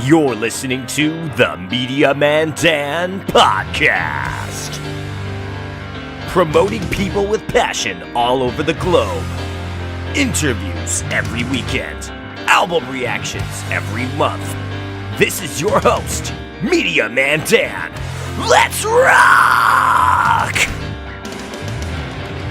You're listening to the Media Man Dan Podcast. Promoting people with passion all over the globe. Interviews every weekend. Album reactions every month. This is your host, Media Man Dan. Let's rock!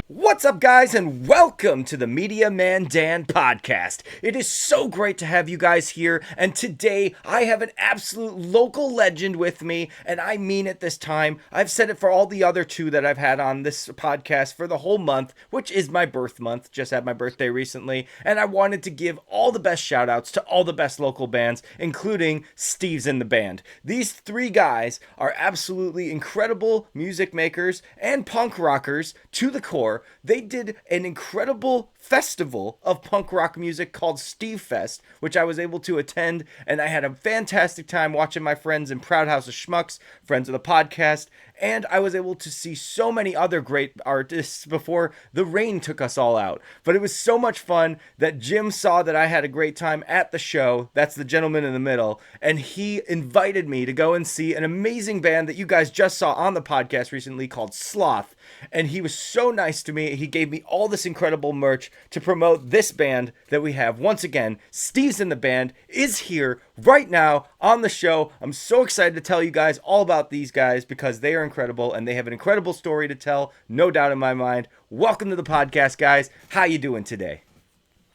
What's up, guys, and welcome to the Media Man Dan Podcast. It is so great to have you guys here, and today I have an absolute local legend with me, and I mean it this time. I've said it for all the other two that I've had on this podcast for the whole month, which is my birth month. Just had my birthday recently, and I wanted to give all the best shout-outs to all the best local bands, including Steve's in the Band. These three guys are absolutely incredible music makers and punk rockers to the core. They did an incredible festival of punk rock music called Steve Fest, which I was able to attend, and I had a fantastic time watching my friends in Proud House of Schmucks, friends of the podcast, and I was able to see so many other great artists before the rain took us all out. But it was so much fun that Jim saw that I had a great time at the show. That's the gentleman in the middle, and he invited me to go and see an amazing band that you guys just saw on the podcast recently called Sloth. And he was so nice to me. He gave me all this incredible merch to promote this band that we have. Once again, Steve's in the Band is here right now on the show. I'm so excited to tell you guys all about these guys because they are incredible and they have an incredible story to tell, no doubt in my mind. Welcome to the podcast, guys. How you doing today?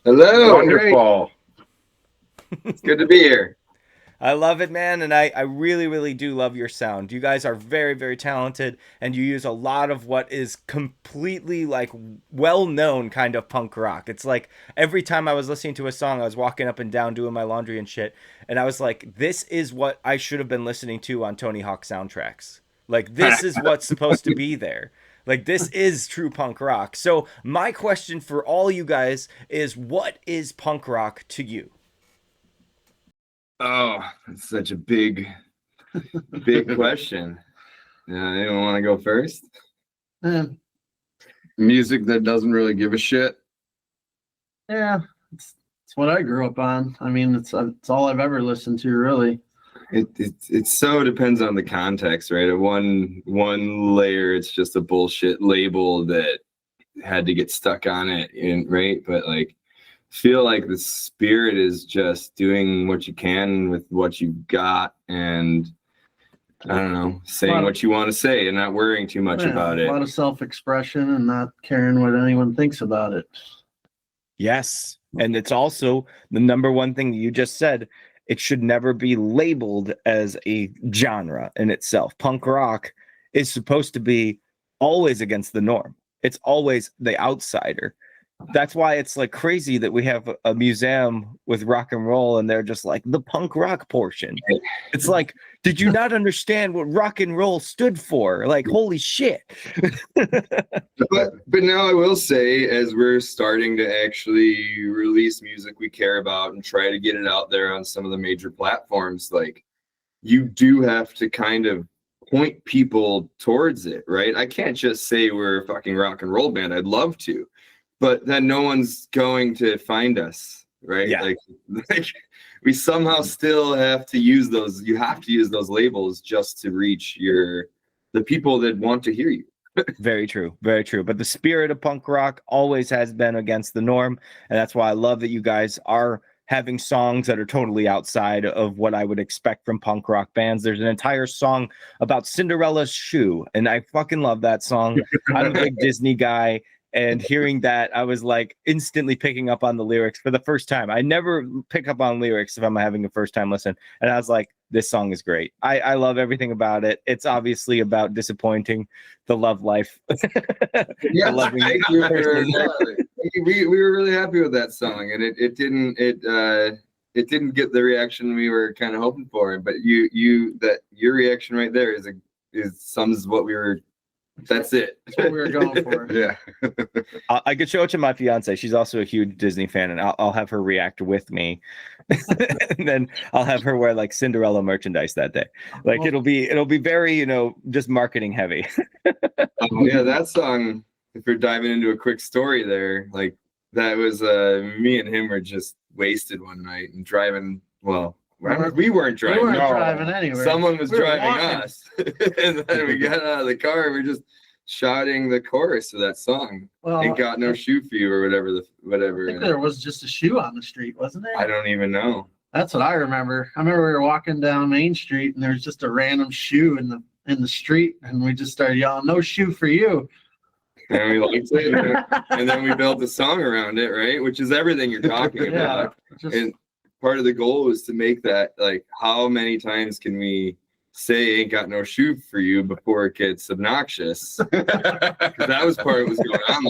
Hello. Wonderful. It's good to be here. I love it, man, and I really, really do love your sound. You guys are very, very talented, and you use a lot of what is completely, like, well-known kind of punk rock. It's like every time I was listening to a song, I was walking up and down doing my laundry and shit, and I was like, this is what I should have been listening to on Tony Hawk soundtracks. Like, this is what's supposed to be there. Like, this is true punk rock. So my question for all you guys is, what is punk rock to you? Oh, it's such a big question. Anyone want to go first? Music that doesn't really give a shit. Yeah, it's what I grew up on. I mean, it's all I've ever listened to, really. It so depends on the context, right? At one layer, it's just a bullshit label that had to get stuck on it, right? But like, feel like the spirit is just doing what you can with what you've got, and I don't know, saying what you want to say and not worrying too much about it. A lot of self-expression and not caring what anyone thinks about it. Yes, and it's also the number one thing that you just said. It should never be labeled as a genre in itself. Punk rock is supposed to be always against the norm. It's always the outsider. That's why it's like crazy that we have a museum with rock and roll and they're just like the punk rock portion. It's like, did you not understand what rock and roll stood for? Like, holy shit. but now I will say, as we're starting to actually release music we care about and try to get it out there on some of the major platforms, like, you do have to kind of point people towards it, right? I can't just say we're a fucking rock and roll band. I'd love to. But then no one's going to find us, right? Yeah. Like we somehow still have to use those. You have to use those labels just to reach the people that want to hear you. Very true. Very true. But the spirit of punk rock always has been against the norm. And that's why I love that you guys are having songs that are totally outside of what I would expect from punk rock bands. There's an entire song about Cinderella's shoe, and I fucking love that song. I'm a big Disney guy. And hearing that, I was like instantly picking up on the lyrics for the first time. I never pick up on lyrics if I'm having a first time listen. And I was like, this song is great. I love everything about it. It's obviously about disappointing the love life. Yeah, thank you. We were really happy with that song, and it didn't get the reaction we were kind of hoping for. But your reaction right there is sums what we were. That's it. That's what we were going for. Yeah. I could show it to my fiance. She's also a huge Disney fan, and I'll have her react with me. And then I'll have her wear like Cinderella merchandise that day. Like it'll be very, just marketing heavy. Yeah, that song, if we're diving into a quick story there, like that was me and him were just wasted one night and driving, well, We weren't driving. We weren't no. driving anywhere. Someone was We were driving walking. us. And then we got out of the car and we're just shouting the chorus of that song. Well, Ain't got no shoe for you or whatever. I think there was just a shoe on the street, wasn't there? I don't even know. That's what I remember. I remember we were walking down Main Street and there was just a random shoe in the street, and we just started yelling, "No shoe for you!" And we liked it. And then we built a song around it, right? Which is everything you're talking about. Just, And part of the goal was to make that, like, how many times can we say "ain't got no shoe for you" before it gets obnoxious? Because that was part of what was going on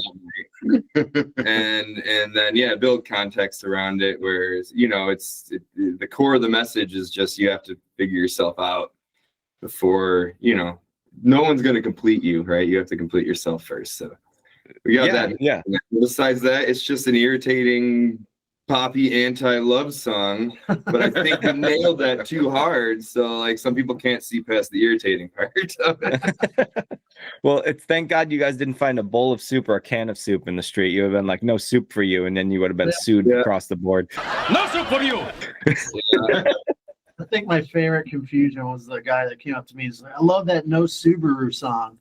that night. And then build context around it, where the core of the message is just you have to figure yourself out before no one's going to complete you, right? You have to complete yourself first. So we got that. Yeah. Besides that, it's just an irritating poppy anti-love song, but I think we nailed that too hard. So like some people can't see past the irritating part of it. Well, it's thank God you guys didn't find a bowl of soup or a can of soup in the street. You would have been like, no soup for you, and then you would have been sued across the board. No soup for you. I think my favorite confusion was the guy that came up to me and said, "I love that No Subaru song."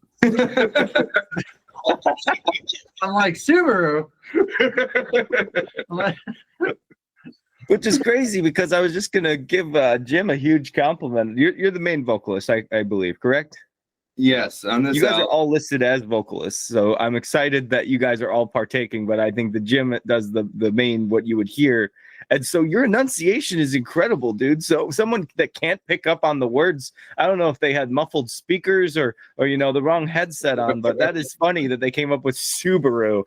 I'm like, Subaru? I'm like, Which is crazy because I was just gonna give Jim a huge compliment. You're the main vocalist, I believe, correct? Yes, on this. You guys are all listed as vocalists, so I'm excited that you guys are all partaking. But I think the Jim does the main what you would hear, and so your enunciation is incredible, dude. So someone that can't pick up on the words, I don't know if they had muffled speakers or the wrong headset on, but that is funny that they came up with Subaru.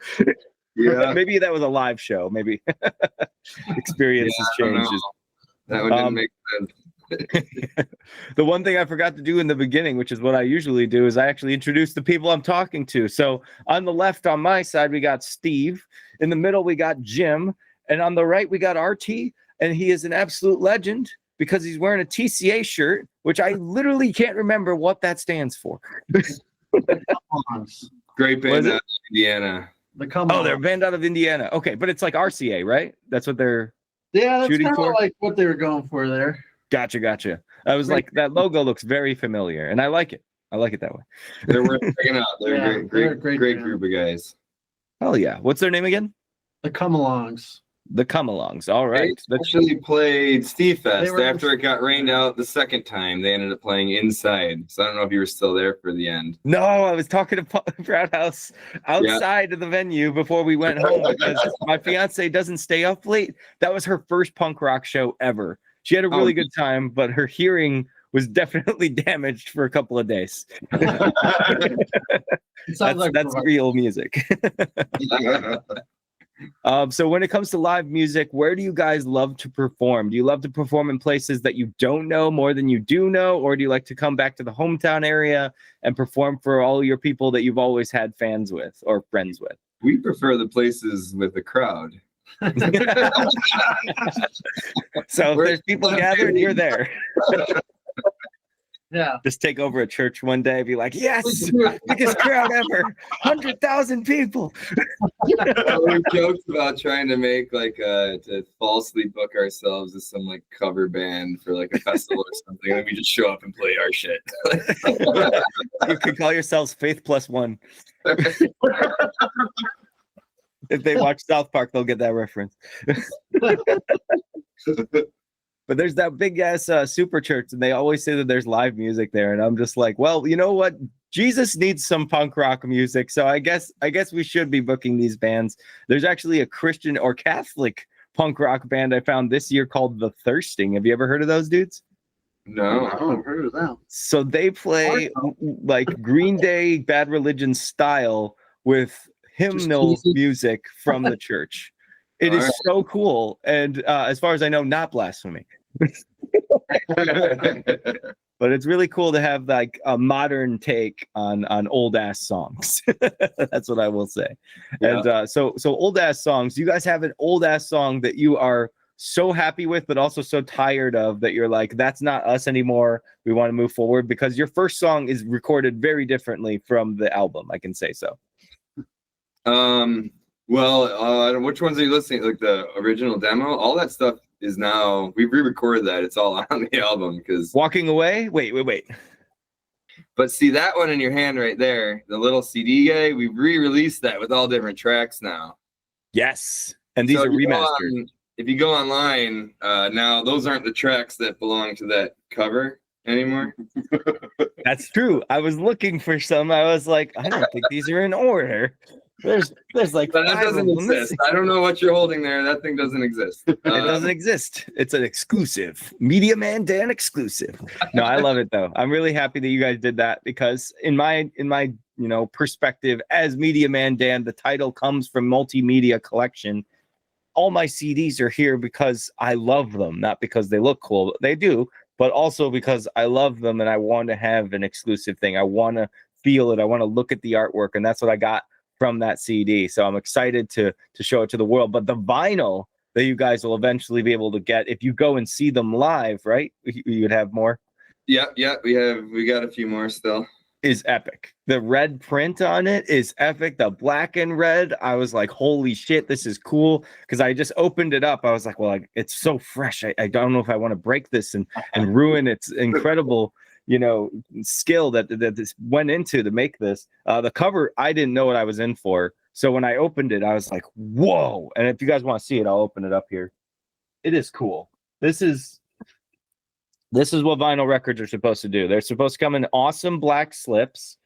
Yeah, Maybe that was a live show. Maybe experiences changes. That one didn't make sense. The one thing I forgot to do in the beginning, which is what I usually do, is I actually introduce the people I'm talking to. So on the left, on my side, we got Steve. In the middle, we got Jim. And on the right, we got RT. And he is an absolute legend because he's wearing a TCA shirt, which I literally can't remember what that stands for. Great band out of Indiana. They're a band out of Indiana. Okay, but it's like RCA, right? That's what they're that's shooting kind of for? like what they were going for there. Gotcha. I was like, that logo looks very familiar, and I like it. I like it that way. They're worth checking out. They're great group of guys. Hell yeah. What's their name again? The Come-Alongs. The Come-Alongs. All right. They actually played Steve Fest after it got rained out the second time. They ended up playing inside. So I don't know if you were still there for the end. No, I was talking to Proud House outside of the venue before we went home because my fiance doesn't stay up late. That was her first punk rock show ever. She had a really good time, but her hearing was definitely damaged for a couple of days. That's real music. So when it comes to live music, where do you guys love to perform? Do you love to perform in places that you don't know more than you do know? Or do you like to come back to the hometown area and perform for all your people that you've always had fans with or friends with? We prefer the places with the crowd. So if there's people gathered, you're there. Yeah. Just take over a church one day, be like, yes, biggest crowd ever, 100,000 people. We joked about trying to make to falsely book ourselves as some like cover band for like a festival or something, and we just show up and play our shit. You could call yourselves Faith Plus One. If they watch South Park, they'll get that reference. But there's that big ass super church, and they always say that there's live music there, and I'm just like, well, you know what? Jesus needs some punk rock music, so I guess we should be booking these bands. There's actually a Christian or Catholic punk rock band I found this year called The Thirsting. Have you ever heard of those dudes? No, I haven't heard of them. So they play like Green Day, Bad Religion style with hymnal music from the church. It is so cool, and as far as I know, not blasphemy. But it's really cool to have like a modern take on old ass songs. That's what I will say. Yeah. And so old ass songs. You guys have an old ass song that you are so happy with, but also so tired of that you're like, that's not us anymore. We want to move forward, because your first song is recorded very differently from the album. I can say so. Well, which ones are you listening to? Like the original demo? All that stuff is now, we've re-recorded that. It's all on the album because. Walking Away? Wait. But see that one in your hand right there, the little CD guy, we've re-released that with all different tracks now. Yes. And these So are remastered. if you go online, now those aren't the tracks that belong to that cover anymore. That's true. I was looking for some. I was like, I don't think these are in order. There's like But that 5 doesn't of them. exist. I don't know what you're holding there. That thing doesn't exist. It doesn't exist. It's an exclusive. Media Man Dan exclusive. No, I love it though. I'm really happy that you guys did that because in my perspective as Media Man Dan, the title comes from multimedia collection. All my CDs are here because I love them, not because they look cool. They do, but also because I love them and I want to have an exclusive thing. I want to feel it. I want to look at the artwork, and that's what I got from that CD. So I'm excited to show it to the world. But the vinyl that you guys will eventually be able to get if you go and see them live, right? You would have more. Yeah, we got a few more still. Is epic. The red print on it is epic. The black and red, I was like, holy shit, this is cool. Because I just opened it up. I was like, well, it's so fresh. I don't know if I want to break this and ruin its incredible, skill that this went into to make this. The cover, I didn't know what I was in for. So when I opened it, I was like, whoa. And if you guys want to see it, I'll open it up here. It is cool. This is what vinyl records are supposed to do. They're supposed to come in awesome black slips.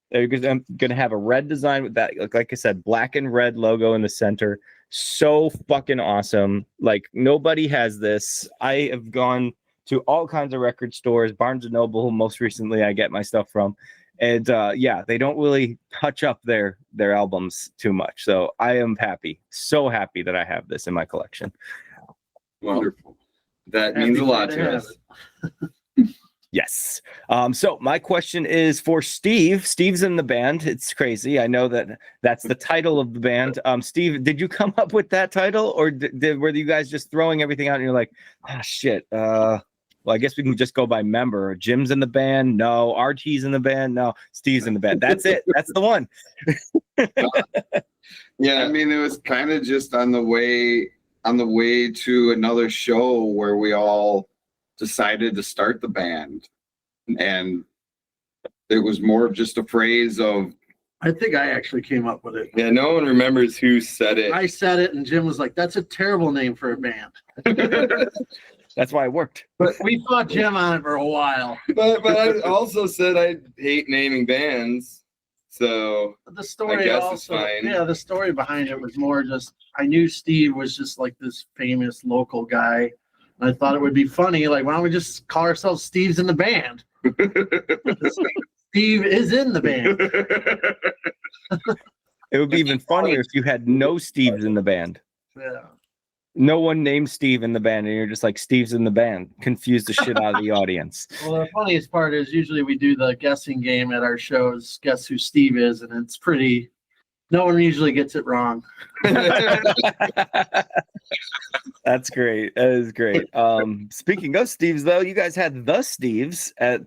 They're going to have a red design with that, like I said, black and red logo in the center. So fucking awesome. Like nobody has this. I have gone to all kinds of record stores, Barnes & Noble, most recently I get my stuff from. And they don't really touch up their albums too much. So I am happy, so happy that I have this in my collection. Wonderful. That means a lot to us. Yes. So my question is for Steve. Steve's in the band. It's crazy. I know that's the title of the band. Steve, did you come up with that title, or were you guys just throwing everything out and you're like, ah, shit. Well, I guess we can just go by member. Jim's in the band. No. RT's in the band. No. Steve's in the band. That's it. That's the one. Yeah, I mean, it was kind of just on the way to another show where we all decided to start the band, and it was more of just a phrase of. I think I actually came up with it. Yeah, no one remembers who said it. I said it, and Jim was like, "That's a terrible name for a band." That's why it worked. But we fought Jim on it for a while. But I also said I hate naming bands, so The story I guess also, it's fine. yeah, the story behind it was more just I knew Steve was just like this famous local guy. And I thought it would be funny, like, why don't we just call ourselves Steve's in the band? Steve is in the band. It would be even funnier if you had no Steves in the band. Yeah. No one named Steve in the band, and you're just like, Steve's in the band. Confuse the shit out of the audience. Well, the funniest part is usually we do the guessing game at our shows, guess who Steve is, and it's pretty. No one usually gets it wrong. That's great. That is great. Speaking of Steves, though, you guys had the Steves at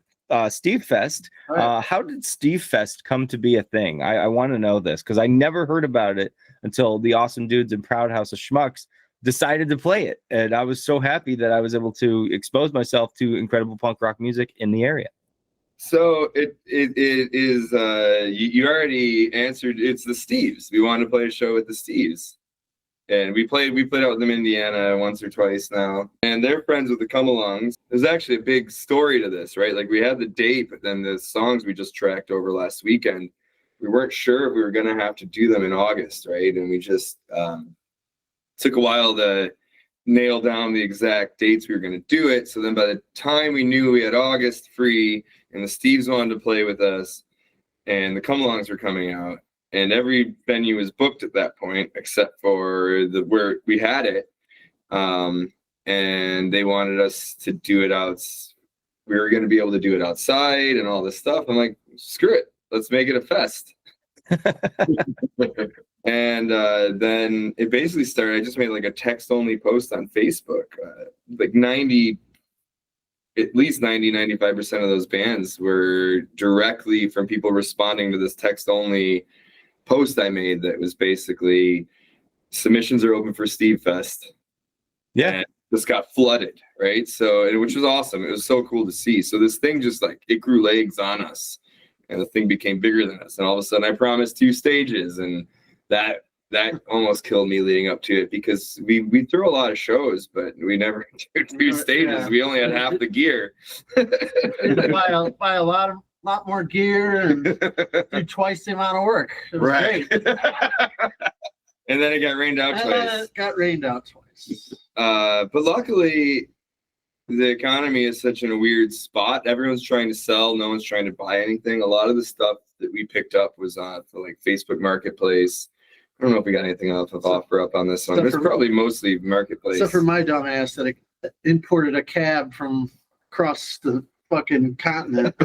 Steve Fest. Right. How did Steve Fest come to be a thing? I want to know this because I never heard about it until the awesome dudes in Proud House of Schmucks decided to play it. And I was so happy that I was able to expose myself to incredible punk rock music in the area. So it is you already answered. It's the Steves. We wanted to play a show with the Steves, and we played out with them in Indiana once or twice now, and they're friends with the Come-Alongs. There's actually a big story to this, right? Like we had the date, but then the songs we just tracked over last weekend, we weren't sure if we were going to have to do them in August, right? And we just took a while to nail down the exact dates we were going to do it. So then by the time we knew we had August free and the Steves wanted to play with us and the Come-Alongs were coming out, and every venue was booked at that point except for where we had it, and they wanted us to do it out. We were going to be able to do it outside and all this stuff. I'm like, screw it, let's make it a fest. And then it basically started. I just made like a text only post on Facebook. Like 95% of those bands were directly from people responding to this text only post I made that was basically, submissions are open for Steve Fest. Yeah. And this got flooded, right? So, which was awesome. It was so cool to see. So this thing just like, it grew legs on us, and the thing became bigger than us. And all of a sudden I promised 2 stages, and that almost killed me leading up to it, because we threw a lot of shows, but we never did 2 stages. Yeah. We only had half the gear. buy a lot more gear and do twice the amount of work. It was Right. great. And then it got rained out twice. It got rained out twice. But luckily, the economy is such in a weird spot. Everyone's trying to sell. No one's trying to buy anything. A lot of the stuff that we picked up was on for like Facebook Marketplace. I don't know if we got anything else of offer up on this one. It's probably mostly Marketplace. Except for my dumb ass that imported a cab from across the fucking continent. I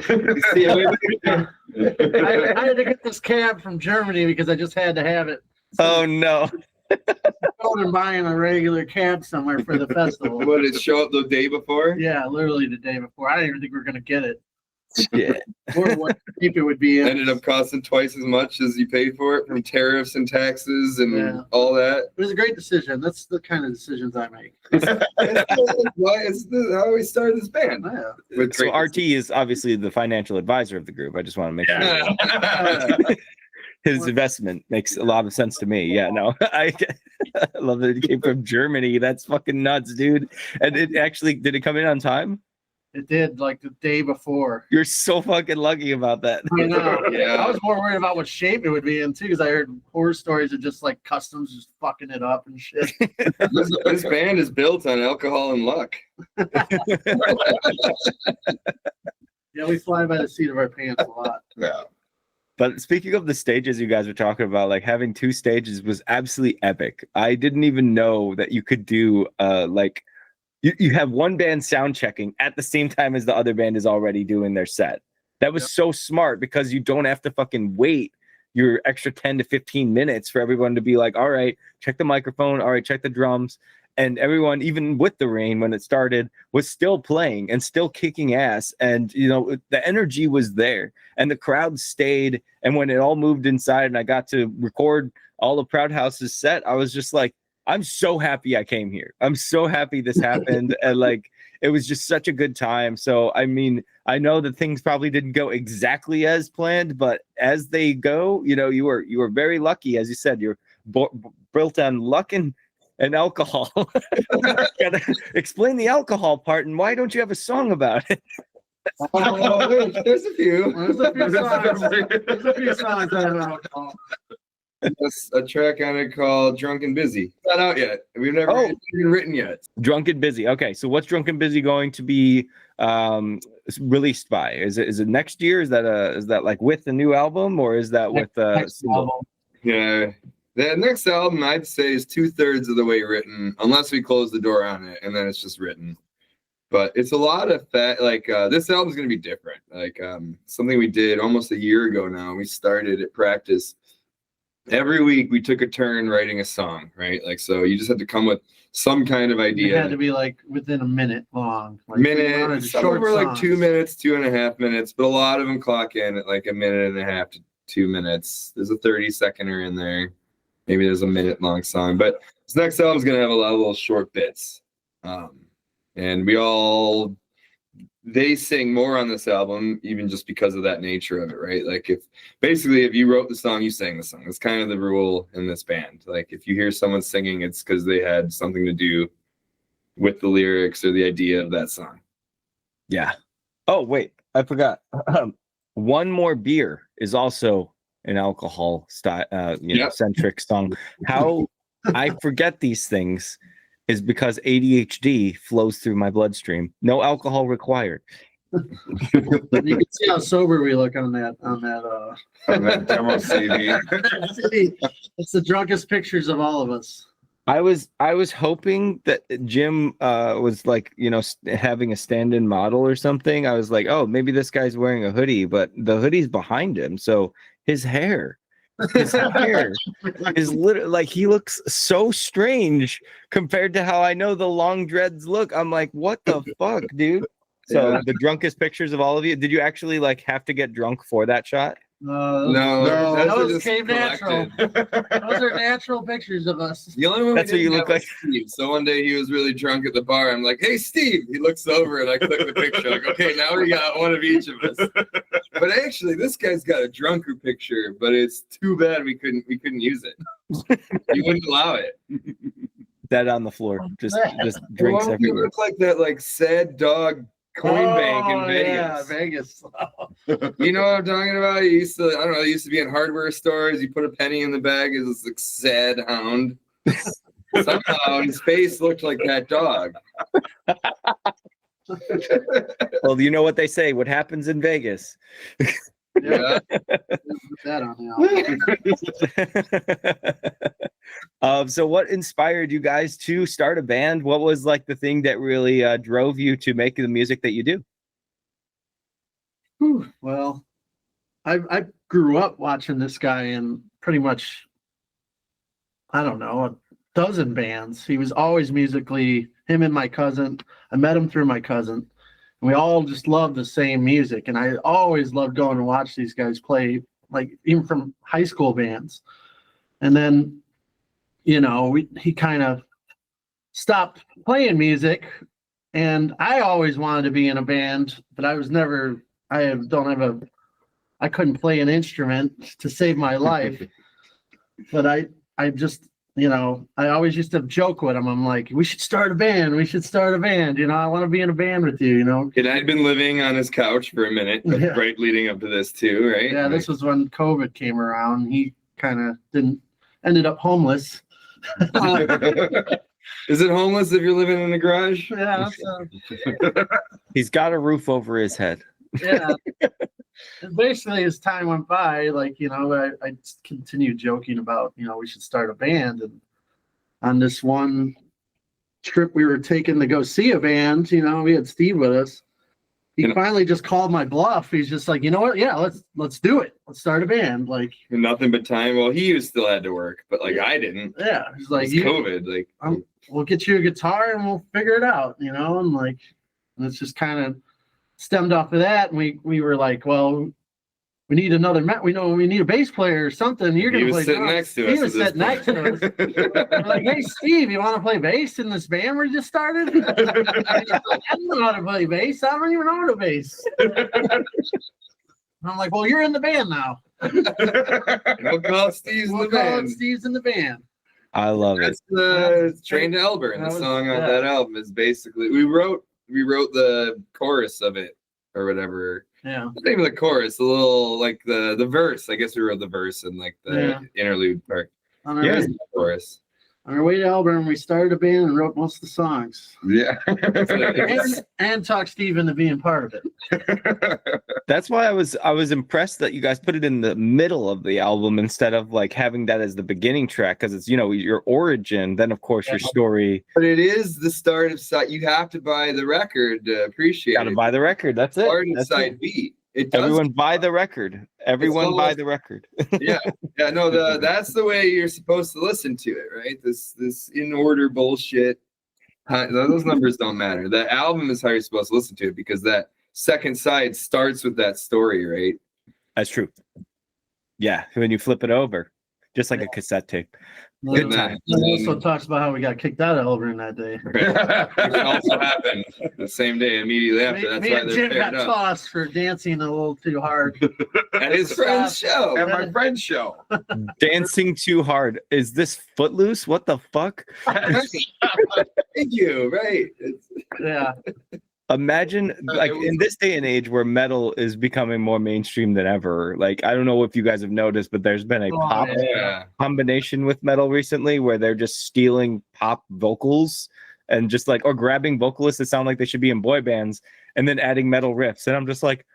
had to get this cab from Germany because I just had to have it. Oh no. Going and buying a regular cab somewhere for the festival. What, did it show up the day before? Yeah, literally the day before. I didn't even think we were gonna get it. Yeah. Or what shape it would be in. Ended up costing twice as much as you paid for it from tariffs and taxes and Yeah. all that. It was a great decision. That's the kind of decisions I make. It's how we started this band. Yeah. With So great RT is obviously the financial advisor of the group. I just want to make sure Yeah. his investment makes a lot of sense to me. Yeah, no, I love that it came from Germany. That's fucking nuts, dude. And it actually, did it come in on time? It did like the day before. You're so fucking lucky about that. I know. Yeah. I was more worried about what shape it would be in too, because I heard horror stories of just like customs just fucking it up and shit. This band is built on alcohol and luck. Yeah, we fly by the seat of our pants a lot. Yeah. But speaking of the stages you guys were talking about, like having 2 stages was absolutely epic. I didn't even know that you could do like you have one band sound checking at the same time as the other band is already doing their set. That was so smart, because you don't have to fucking wait your extra 10 to 15 minutes for everyone to be like, all right, check the microphone, all right, check the drums. And everyone, even with the rain when it started, was still playing and still kicking ass. And, you know, the energy was there and the crowd stayed. And when it all moved inside and I got to record all of Proud House's set, I was just like, I'm so happy I came here. I'm so happy this happened. And like, it was just such a good time. So, I mean, I know that things probably didn't go exactly as planned, but as they go, you know, you were very lucky. As you said, you're built on luck and alcohol. Gotta explain the alcohol part, and why don't you have a song about it? There's a few. There's a few songs. There's a few songs that I don't know. There's a track on it called "Drunk and Busy." Not out yet. We've never even written yet. Drunk and Busy. Okay, so what's Drunk and Busy going to be released by? Is it next year? Is that like with the new album, or is that with single? Yeah. The next album, I'd say, is 2/3 of the way written, unless we close the door on it, and then it's just written. But it's a lot of that. Like this album's gonna be different. Like something we did almost a year ago now. We started at practice. Every week we took a turn writing a song, right? Like, so you just had to come with some kind of idea. It had to be like within a minute long. Like Some were like 2 minutes, 2.5 minutes, but a lot of them clock in at like 1.5 to 2 minutes. There's a 30-seconder in there. Maybe there's a minute-long song, but this next album's gonna have a lot of little short bits, and they sing more on this album, even just because of that nature of it, right? Like if you wrote the song, you sang the song. That's kind of the rule in this band. Like if you hear someone singing, it's because they had something to do with the lyrics or the idea of that song. Yeah. Oh wait, I forgot. One More Beer is also an alcohol style, centric song. How I forget these things is because ADHD flows through my bloodstream. No alcohol required. You can see how sober we look on that demo CD. It's the drunkest pictures of all of us. I was hoping that Jim was like, you know, having a stand-in model or something. I was like, oh, maybe this guy's wearing a hoodie, but the hoodie's behind him, so his hair is literally like, he looks so strange compared to how I know the long dreads look. I'm like, what the fuck, dude? So the drunkest pictures of all of you. Did you actually like have to get drunk for that shot? No, that those was are just cave natural. collected. Those are natural pictures of us. The only one That's what we you didn't look have was Steve. So one day he was really drunk at the bar. I'm like, "Hey, Steve." He looks over and I click the picture. Like, okay, now we got one of each of us. But actually, this guy's got a drunker picture. But it's too bad we couldn't use it. He wouldn't allow it. Dead on the floor. Just Well, drinks you everywhere. look like that sad dog coin bank in Yeah, Vegas. Vegas. You know what I'm talking about? He used to, I don't know, he used to be in hardware stores. You put a penny in the bag, it was this like sad hound. Somehow his face looked like that dog. Well, you know what they say, what happens in Vegas. Yeah. That on the So what inspired you guys to start a band? What was like the thing that really drove you to make the music that you do? Well, I grew up watching this guy in pretty much, I don't know, a dozen bands. He was always musically, him and my cousin. I met him through my cousin. And we all just loved the same music. And I always loved going to watch these guys play, like even from high school bands. And then, you know, he kind of stopped playing music. And I always wanted to be in a band, but I was never, I couldn't play an instrument to save my life. But I just, you know, I always used to joke with him. I'm like, we should start a band. We should start a band. You know, I want to be in a band with you, you know. And I'd been living on his couch for a minute, Yeah. right leading up to this too, right? Yeah, this was when COVID came around. He kind of ended up homeless. Is it homeless if you're living in a garage? Yeah, so, He's got a roof over his head. yeah. And basically, as time went by, like, you know, I just continued joking about, you know, we should start a band. And on this one trip we were taking to go see a band, you know, we had Steve with us. He finally just called my bluff. He's just like, you know what? Yeah, let's do it. Let's start a band. Like, Nothing but time. Well, he still had to work, but like I didn't. yeah, he's like, It's COVID. Like, we'll get you a guitar and we'll figure it out, you know. And like, and it's just kind of stemmed off of that. And we were like, well, we need another we need a bass player or something. You're gonna play sitting drums. next to us. He was sitting next to us. We're like, hey, Steve, you want to play bass in this band we just started? He's like, I don't know how to play bass. I don't even know how to bass. And I'm like, well, you're in the band now. We'll call it Steve's in the band. Steve's in the band. I love it. That's the Train to Elburn. The song on that album is basically we wrote the chorus of it or whatever. Yeah. The name of the chorus, the little like the verse. I guess we wrote the verse and like the interlude part. On our, The chorus. On our way to Elburn, we started a band and wrote most of the songs. Yeah. and talked Steve into being part of it. That's why I was impressed that you guys put it in the middle of the album instead of like having that as the beginning track, because it's, you know, your origin, then of course your story. But it is the start of side. You have to buy the record to appreciate Gotta it. buy the record. That's it. Start of That's side it. B. It does. Everyone buy the record. Everyone buy the record. Yeah. No, that's the way you're supposed to listen to it, right? This in order bullshit. Those numbers don't matter. The album is how you're supposed to listen to it, because that second side starts with that story, right? That's true. Yeah, when you flip it over, just like a cassette tape. Good night. It also talks about how we got kicked out of Elburn that day. Which also happened the same day immediately after. That's Me why and they're Jim paired got up. tossed for dancing a little too hard. At his friend's show. At my friend's show. Dancing too hard. Is this Footloose? What the fuck? Thank you. Right. Yeah. Imagine, like, in this day and age where metal is becoming more mainstream than ever. Like, I don't know if you guys have noticed, but there's been a pop combination with metal recently where they're just stealing pop vocals and just like, or grabbing vocalists that sound like they should be in boy bands and then adding metal riffs. And I'm just like,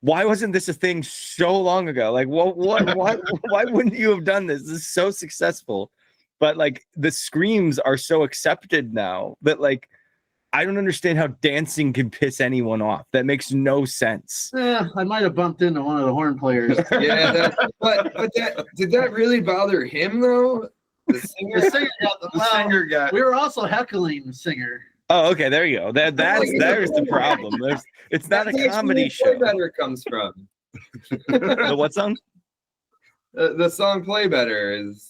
why wasn't this a thing so long ago? Like, why wouldn't you have done this? This is so successful. But like, the screams are so accepted now that like, I don't understand how dancing can piss anyone off. That makes no sense. Yeah, I might have bumped into one of the horn players. Yeah, did that really bother him though? The singer? The singer got. We were also heckling the singer. Oh, okay, there you go. There's the problem. It's not a comedy show. Better comes from. The what song? The song "Play Better" is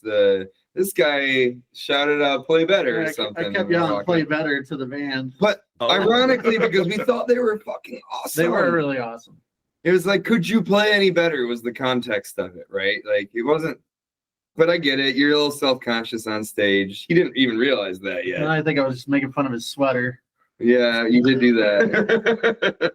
this guy shouted out "Play Better" or something. I kept yelling "Play Better" to the band. But Oh. ironically, because we thought they were fucking awesome. They were really awesome. It was like, could you play any better? Was the context of it, right? Like it wasn't. But I get it. You're a little self-conscious on stage. He didn't even realize that yet. And I think I was just making fun of his sweater. Yeah, you did do that.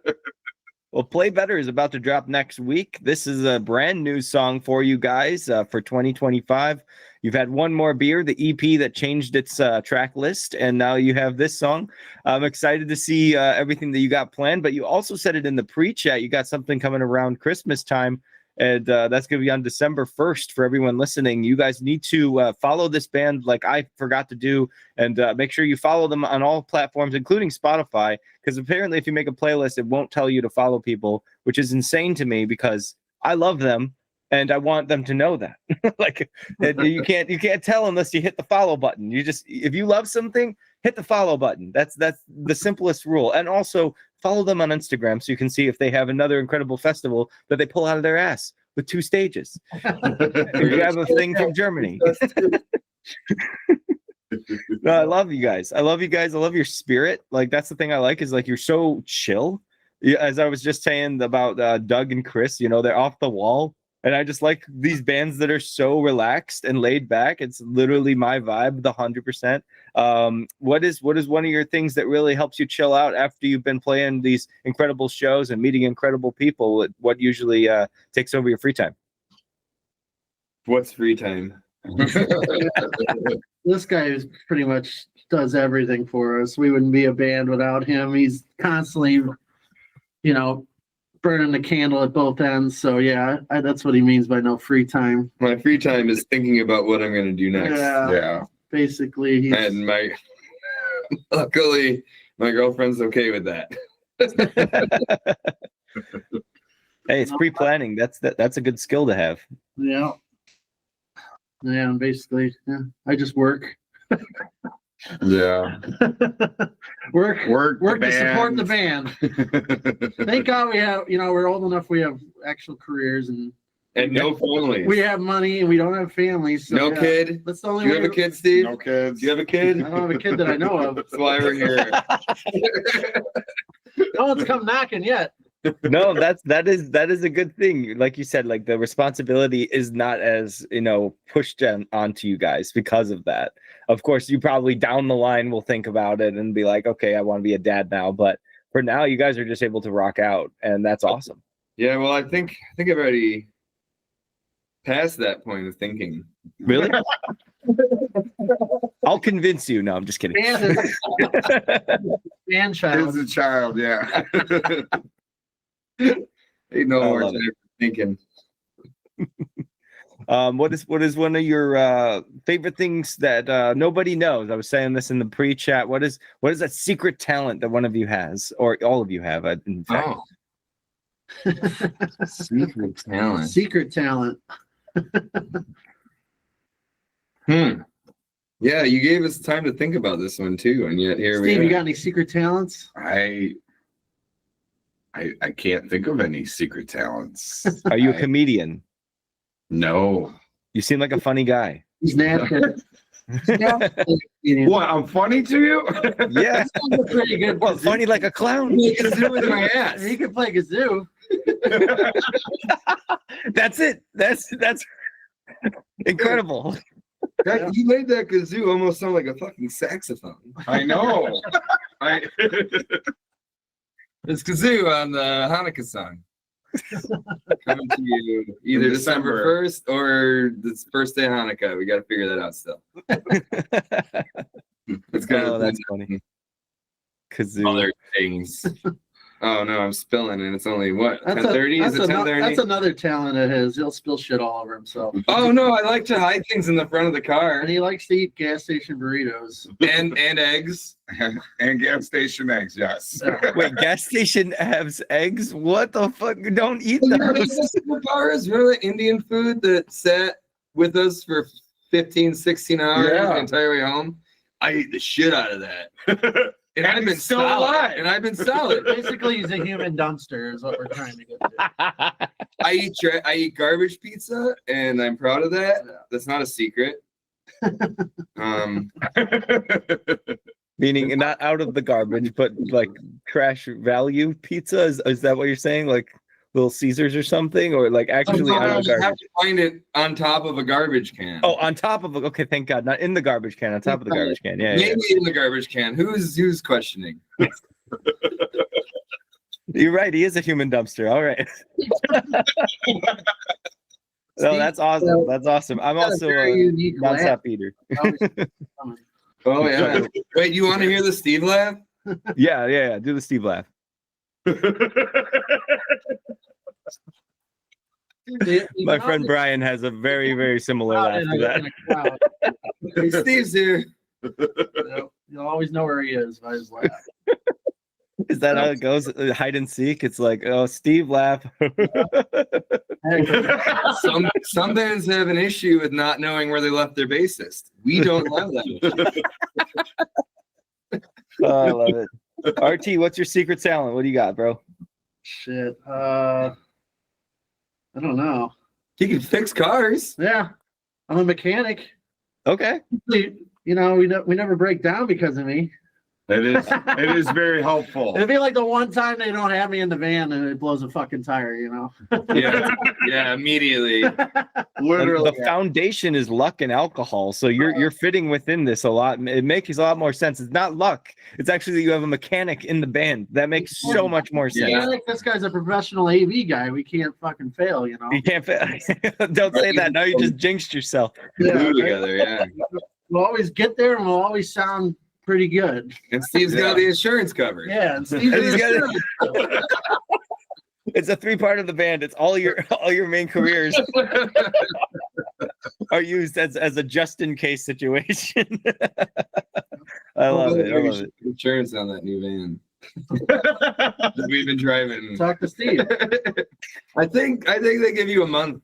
Well, Play Better is about to drop next week. This is a brand new song for you guys for 2025. You've had One More Beer, the EP that changed its track list, and now you have this song. I'm excited to see everything that you got planned, but you also said it in the pre-chat. You got something coming around Christmas time, and that's going to be on December 1st for everyone listening. You guys need to follow this band like I forgot to do, and make sure you follow them on all platforms, including Spotify, because apparently if you make a playlist, it won't tell you to follow people, which is insane to me because I love them and I want them to know that. Like you can't tell unless you hit the follow button. You just, if you love something, hit the follow button. That's the simplest rule. And also follow them on Instagram so you can see if they have another incredible festival that they pull out of their ass with 2 stages. You have a thing from Germany. No, I love you guys. I love your spirit. Like that's the thing I like is like you're so chill. Yeah, as I was just saying about Doug and Chris, you know, they're off the wall. And I just like these bands that are so relaxed and laid back. It's literally my vibe, the 100%. What is one of your things that really helps you chill out after you've been playing these incredible shows and meeting incredible people? What usually takes over your free time? What's free time? This guy pretty much does everything for us. We wouldn't be a band without him. He's constantly, burning the candle at both ends. So yeah, that's what he means by no free time. My free time is thinking about what I'm going to do next. Yeah. Basically, and luckily my girlfriend's okay with that. Hey, it's pre-planning. That's a good skill to have. Yeah. Yeah, and basically, I just work. Yeah. work the to support the band. Thank God we have, we're old enough. We have actual careers and no families. We have money and we don't have families. So no kid. That's the only you way. have a kid, Steve? No kids. You have a kid? I don't have a kid that I know of. That's why we're here. No one's come knocking yet. No, that is a good thing. Like you said, like the responsibility is not as pushed onto you guys because of that. Of course, you probably down the line will think about it and be like, okay, I want to be a dad now. But for now, you guys are just able to rock out, and that's awesome. Yeah, well, I think I've already passed that point of thinking. Really? I'll convince you. No, I'm just kidding. Man child. Is a child, yeah. Ain't no more time for thinking. What is one of your favorite things that nobody knows? I was saying this in the pre-chat. What is that secret talent that one of you has, or all of you have? In fact, Secret talent. Secret talent. Yeah, you gave us time to think about this one too, and yet here we Steve, are. you got any secret talents? I can't think of any secret talents. are you a comedian? No. You seem like a funny guy. He's natural. What? I'm funny to you? Yeah. Pretty good. Well, funny like a clown. Kazoo with my ass. He can play kazoo. That's it. That's incredible. You made that kazoo almost sound like a fucking saxophone. I know. It's kazoo on the Hanukkah song. Coming to you either December 1st or the first day of Hanukkah. We got to figure that out still. It's kind of that's funny. Kazoo. Other things. Oh no, I'm spilling, and it's only what 10:30. Is it 10:30? That's another talent of his. He'll spill shit all over himself. Oh no, I like to hide things in the front of the car And he likes to eat gas station burritos. and eggs. And gas station eggs, yes. Wait, gas station has eggs? What the fuck? Don't eat Remember those. the bars? Remember the Indian food that sat with us for 15, 16 hours the entire way home? I ate the shit out of that. And I've been still solid. alive. And I've been solid. Basically, he's a human dumpster, is what we're trying to get to. I eat garbage pizza, and I'm proud of that. That's not a secret. Meaning not out of the garbage, but like trash value pizza. Is that what you're saying? Like Little Caesars or something, or like actually out of Sometimes the you have garbage? to find it on top of a garbage can. Oh, on top of it. Okay, thank God, not in the garbage can. On top of the garbage can. Yeah, yeah. Maybe in the garbage can. Who's questioning? You're right. He is a human dumpster. All right. No, that's awesome. That's awesome. I'm also a unique non-stop eater. Oh yeah. Wait, you want to hear the Steve laugh? Yeah. Do the Steve laugh. My friend Brian has a very, very similar laugh to that. Hey, Steve's here. You'll always know where he is by his laugh. Is that how it goes? Hide and seek. It's like, oh, Steve laugh. Some bands have an issue with not knowing where they left their bassist. We don't have that. Oh, I love it. RT, what's your secret talent? What do you got, bro? Shit. I don't know. He can fix cars. Yeah, I'm a mechanic. Okay. You know, we never break down because of me. It is very helpful. It'd be like the one time they don't have me in the van and it blows a fucking tire, you know? Yeah, immediately. Literally. The foundation is luck and alcohol, so you're fitting within this a lot. It makes a lot more sense. It's not luck. It's actually that you have a mechanic in the band. That makes so much more sense. Yeah, like this guy's a professional AV guy. We can't fucking fail, you know? You can't fail. Don't say that. Now you just jinxed yourself. Glue together, yeah. We'll always get there and we'll always sound pretty good. And Steve's got the insurance covered. Yeah, and Steve's It's a 3-part of the band. It's all your main careers are used as a just in case situation. I love it. Insurance on that new van. That we've been driving. Talk to Steve. I think they give you a month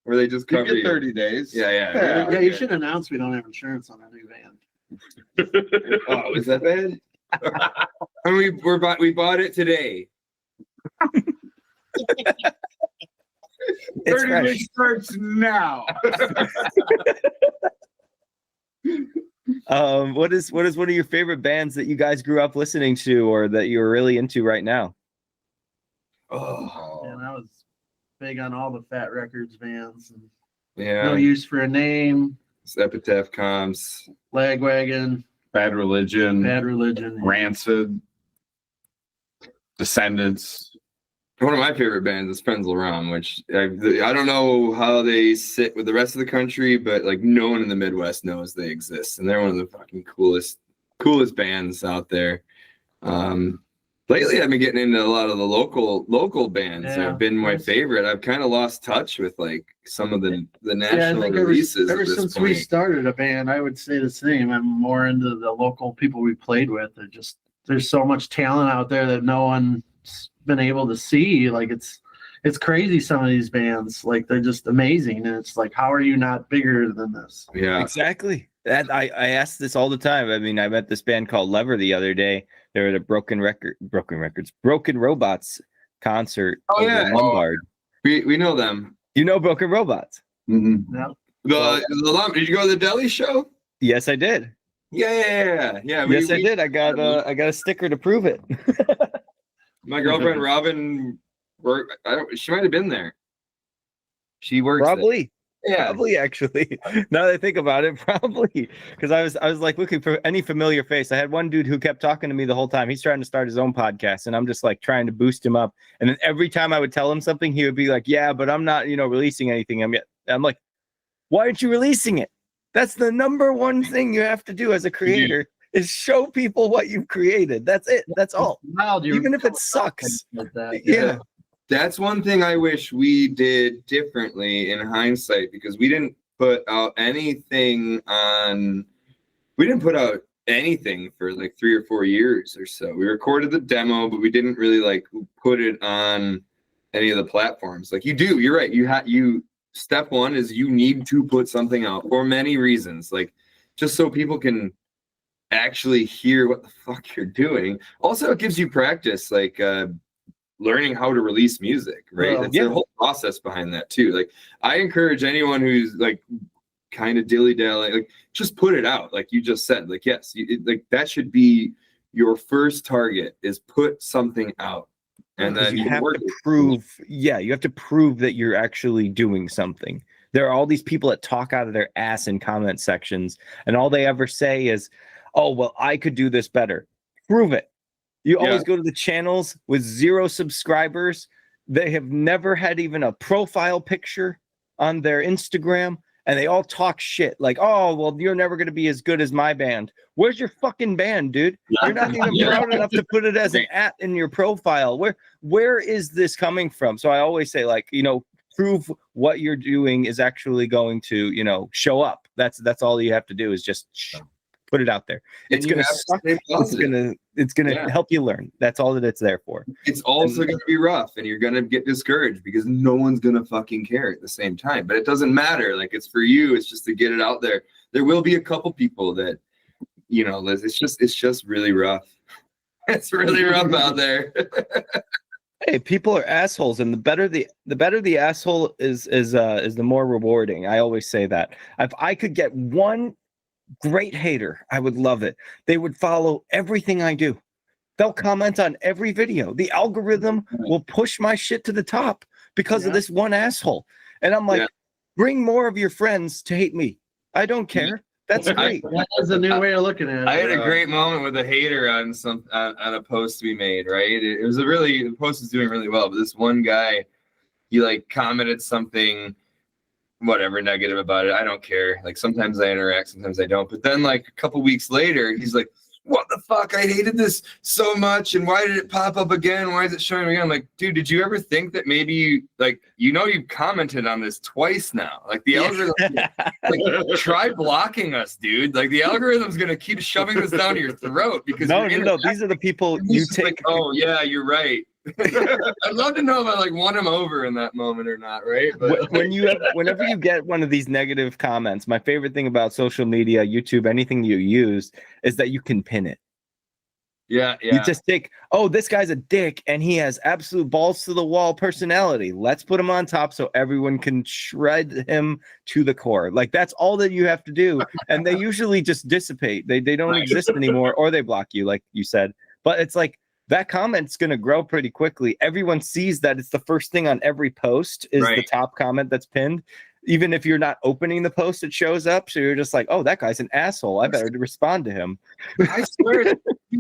where they just You cover get you. 30 days. Yeah. Yeah, you should announce we don't have insurance on our new van. Oh, is that bad? And we bought it today. It's 30 fresh. days starts now. What is one of your favorite bands that you guys grew up listening to or that you're really into right now? Oh, And I was big on all the Fat Records bands. And yeah. No Use for a Name, It's Epitaph Comps. Lagwagon, Bad Religion, Bad Religion. Rancid, Descendants. One of my favorite bands is Penzel Rum, which I don't know how they sit with the rest of the country, but like no one in the Midwest knows they exist, and they're one of the fucking coolest bands out there. Lately, I've been getting into a lot of the local bands. Yeah. That have been my favorite. I've kind of lost touch with like some of the national I think releases. ever at this since point. we started a band, I would say the same. I'm more into the local people we played with. There's so much talent out there that no one's been able to see. Like it's crazy. Some of these bands, like they're just amazing, and it's like, how are you not bigger than this? Yeah, Exactly. That I ask this all the time. I mean, I met this band called Lever the other day. They were at a Broken Robots concert. Oh, over yeah. in Lombard. we know them. You know Broken Robots? Mm-hmm. Yeah. Did you go to the deli show? Yes, I did. Yeah. Yes, I did. I got a sticker to prove it. My girlfriend Robin she might have been there. She works Probably. there. Yeah. Probably, actually. Now that I think about it, probably. Because I was like looking for any familiar face. I had one dude who kept talking to me the whole time. He's trying to start his own podcast, and I'm just like trying to boost him up. And then every time I would tell him something, he would be like, "Yeah, but I'm not, releasing anything." I'm like, "Why aren't you releasing it? That's the number one thing you have to do as a creator is show people what you've created. That's it. That's all. Even if it sucks." Like that. Yeah. That's one thing I wish we did differently in hindsight, because we didn't put out anything for like 3 or 4 years or so. We recorded the demo, but we didn't really like put it on any of the platforms. Like you're right. Step one is you need to put something out for many reasons, like just so people can actually hear what the fuck you're doing. Also, it gives you practice, like learning how to release music, right? Well, It's a whole process behind that too. Like, I encourage anyone who's like kind of dilly-dallying, like, just put it out. Like you just said, like, yes, like that should be your first target, is put something out. And then you have to prove, you have to prove that you're actually doing something. There are all these people that talk out of their ass in comment sections, and all they ever say is, oh, well, I could do this better. Prove it. You always go to the channels with 0 subscribers. They have never had even a profile picture on their Instagram, and they all talk shit like, oh, well, you're never going to be as good as my band. Where's your fucking band, dude? You're not even proud enough to put it as an @ in your profile. Where is this coming from? So I always say, like, prove what you're doing is actually going to, show up. That's all you have to do, is just put it out there. It's gonna suck. It's gonna help you learn. That's all that it's there for. It's also gonna be rough, and you're gonna get discouraged because no one's gonna fucking care at the same time. But it doesn't matter. Like, it's for you. It's just to get it out there. There will be a couple people that, it's just really rough. It's really rough out there. Hey, people are assholes, and the better the asshole is the more rewarding. I always say that. If I could get one great hater, I would love it. They would follow everything I do. They'll comment on every video. The algorithm will push my shit to the top because of this one asshole. And I'm like, bring more of your friends to hate me. I don't care. That's great. That's a new way of looking at it. I had a great moment with a hater on on a post we made, right? The post was doing really well, but this one guy, he like commented something, whatever, negative about it. I don't care. Like, sometimes I interact, sometimes I don't. But then, like, a couple weeks later, he's like, what the fuck? I hated this so much, and why did it pop up again? Why is it showing again? I'm like, dude, did you ever think that maybe, like, you've commented on this twice now? Like, the algorithm, like, try blocking us, dude. Like, the algorithm's gonna keep shoving this down your throat because no. These are the people you take. Like, oh yeah, you're right. I'd love to know if I like won him over in that moment or not, right? But whenever you get one of these negative comments, my favorite thing about social media, YouTube, anything you use, is that you can pin it. Yeah. You just take, oh, this guy's a dick and he has absolute balls to the wall personality. Let's put him on top so everyone can shred him to the core. Like, that's all that you have to do. And they usually just dissipate. They don't exist anymore, or they block you, like you said. But it's like, that comment's going to grow pretty quickly. Everyone sees that it's the first thing on every post is the top comment that's pinned. Even if you're not opening the post, it shows up. So you're just like, oh, that guy's an asshole. I better respond to him. I swear,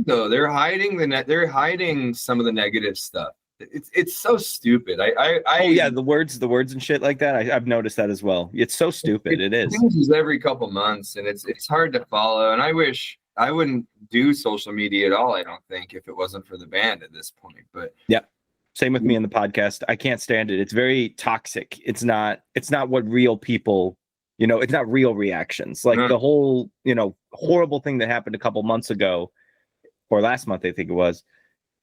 though, they're hiding some of the negative stuff. It's so stupid. The words and shit like that. I've noticed that as well. It's so stupid. It is. Changes every couple months, and it's hard to follow. And I wish I wouldn't do social media at all, I don't think, if it wasn't for the band at this point. But same with me in the podcast. I can't stand it. It's very toxic. It's not what real people, it's not real reactions. Like the whole, horrible thing that happened a couple months ago, or last month, I think it was.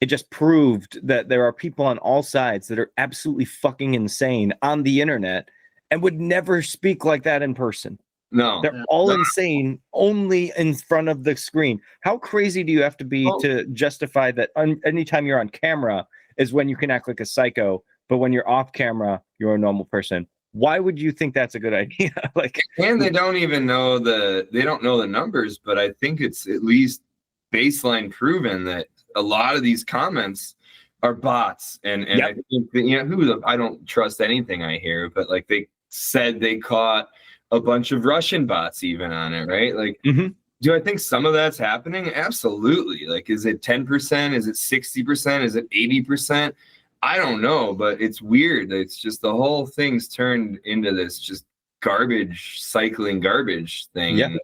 It just proved that there are people on all sides that are absolutely fucking insane on the internet and would never speak like that in person. No, they're all insane only in front of the screen. How crazy do you have to be to justify that anytime you're on camera is when you can act like a psycho, but when you're off camera, you're a normal person? Why would you think that's a good idea? And they don't know the numbers, but I think it's at least baseline proven that a lot of these comments are bots. And I think, I don't trust anything I hear, but like they said they caught a bunch of Russian bots even on it, right? Like, do I think some of that's happening? Absolutely. Like, is it 10%? Is it 60%? Is it 80%? I don't know, but it's weird. It's just the whole thing's turned into this just cycling garbage thing. Yeah.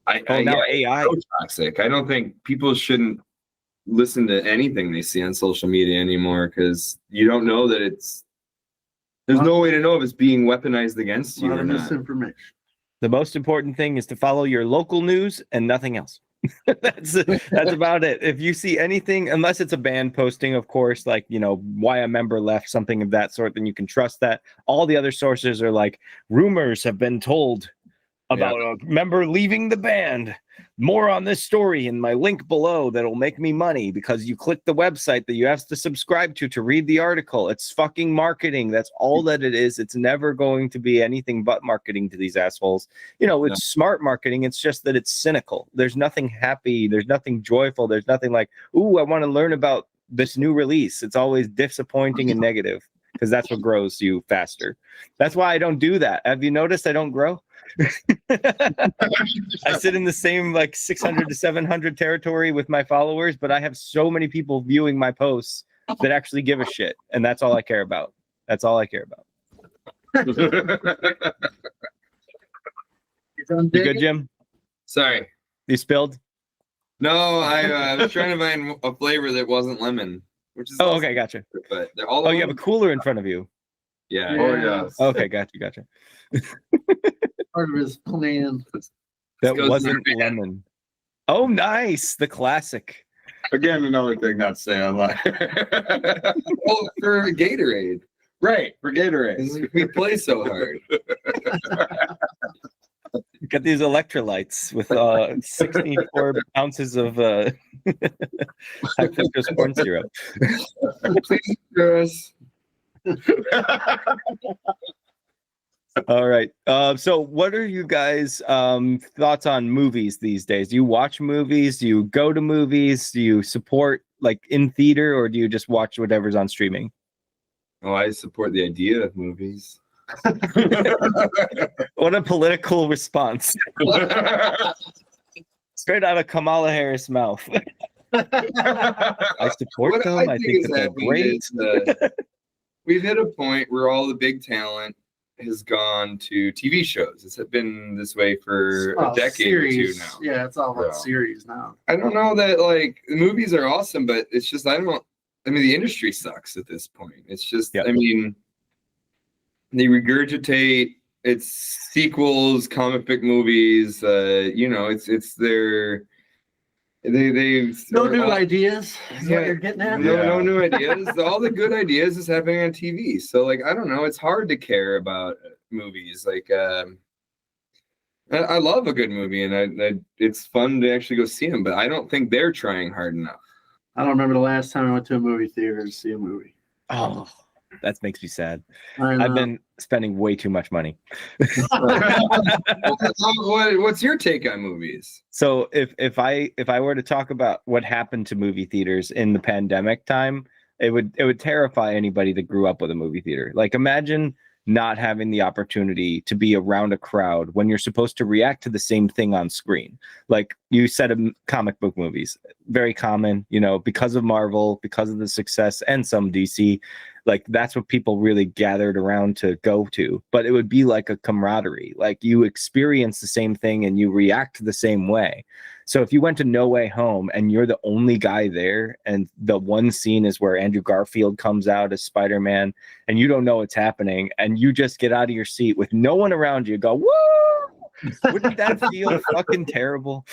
Now AI. So toxic. I don't think people shouldn't listen to anything they see on social media anymore, because you don't know that there's no way to know if it's being weaponized against you or not. Misinformation. The most important thing is to follow your local news and nothing else. That's about it. If you see anything, unless it's a band posting, of course, like, why a member left, something of that sort, then you can trust that. All the other sources are like, rumors have been told about a member leaving the band. More on this story in my link below that'll make me money because you click the website that you have to subscribe to read the article. It's fucking marketing. That's all that it is. It's never going to be anything but marketing to these assholes. You know, it's smart marketing. It's just that it's cynical. There's nothing happy. There's nothing joyful. There's nothing like, ooh, I want to learn about this new release. It's always disappointing and negative because that's what grows you faster. That's why I don't do that. Have you noticed I don't grow? I sit in the same like 600 to 700 territory with my followers, but I have so many people viewing my posts that actually give a shit, and that's all I care about. That's all I care about. You good, Jim? Sorry. You spilled? No, I was trying to find a flavor that wasn't lemon, which is okay, gotcha. But they're all you have a cooler in front of you. Yeah. Oh yeah. Okay, gotcha. Part of his plan. That goes wasn't in our lemon. Oh, nice. The classic. Again, another thing not saying like Oh, for Gatorade. right for Gatorade. We play so hard. Got these electrolytes with 64 ounces of high fructose corn syrup. Please, Chris. All right. So what are you guys' thoughts on movies these days? Do you watch movies? Do you go to movies? Do you support like in theater, or do you just watch whatever's on streaming? Oh, I support the idea of movies. What a political response. Straight out of Kamala Harris' mouth. I support What them. I think that they're great. We've hit a point where all the big talent has gone to TV shows. It's been this way for a decade or two now. Yeah, it's all about series now. I don't know that like the movies are awesome, but it's just I mean the industry sucks at this point. It's just I mean they regurgitate its sequels, comic book movies, you know, it's their they no new ideas is what you're getting at. No new ideas. All the good ideas is happening on TV. So like I don't know, it's hard to care about movies. Like I love a good movie and I it's fun to actually go see them, but I don't think they're trying hard enough. I don't remember the last time I went to a movie theater to see a movie. Oh, that makes me sad. I've been spending way too much money. What's your take on movies? So if I were to talk about what happened to movie theaters in the pandemic time, it would terrify anybody that grew up with a movie theater. Like imagine not having the opportunity to be around a crowd when you're supposed to react to the same thing on screen. Like you said, comic book movies, very common, you know, because of Marvel, because of the success and some DC, like that's what people really gathered around to go to. But it would be like a camaraderie, like you experience the same thing and you react the same way. So if you went to No Way Home and you're the only guy there and the one scene is where Andrew Garfield comes out as Spider-Man and you don't know what's happening and you just get out of your seat with no one around you, go, woo! Wouldn't that feel fucking terrible?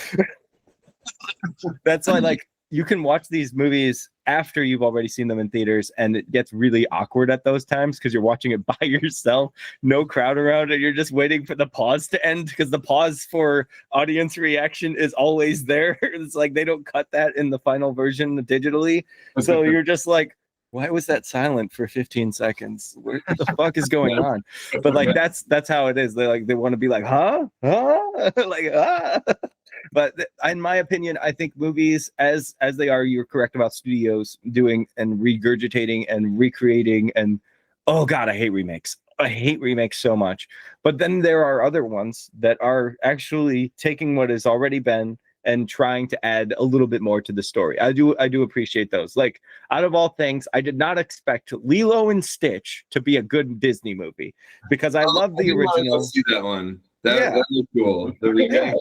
That's why, like, you can watch these movies after you've already seen them in theaters, and it gets really awkward at those times because you're watching it by yourself, no crowd around, and you're just waiting for the pause to end because the pause for audience reaction is always there. It's like they don't cut that in the final version digitally. So you're just like, why was that silent for 15 seconds? What the fuck is going on? But like that's how it is. They want to be like, huh? Like, But in my opinion, I think movies, as they are, you're correct about studios doing and regurgitating and recreating. And oh god, I hate remakes. I hate remakes so much. But then there are other ones that are actually taking what has already been and trying to add a little bit more to the story. I do appreciate those. Like, out of all things, I did not expect Lilo and Stitch to be a good Disney movie because I love the original. Let's see that one. That was cool. The remake. Yeah.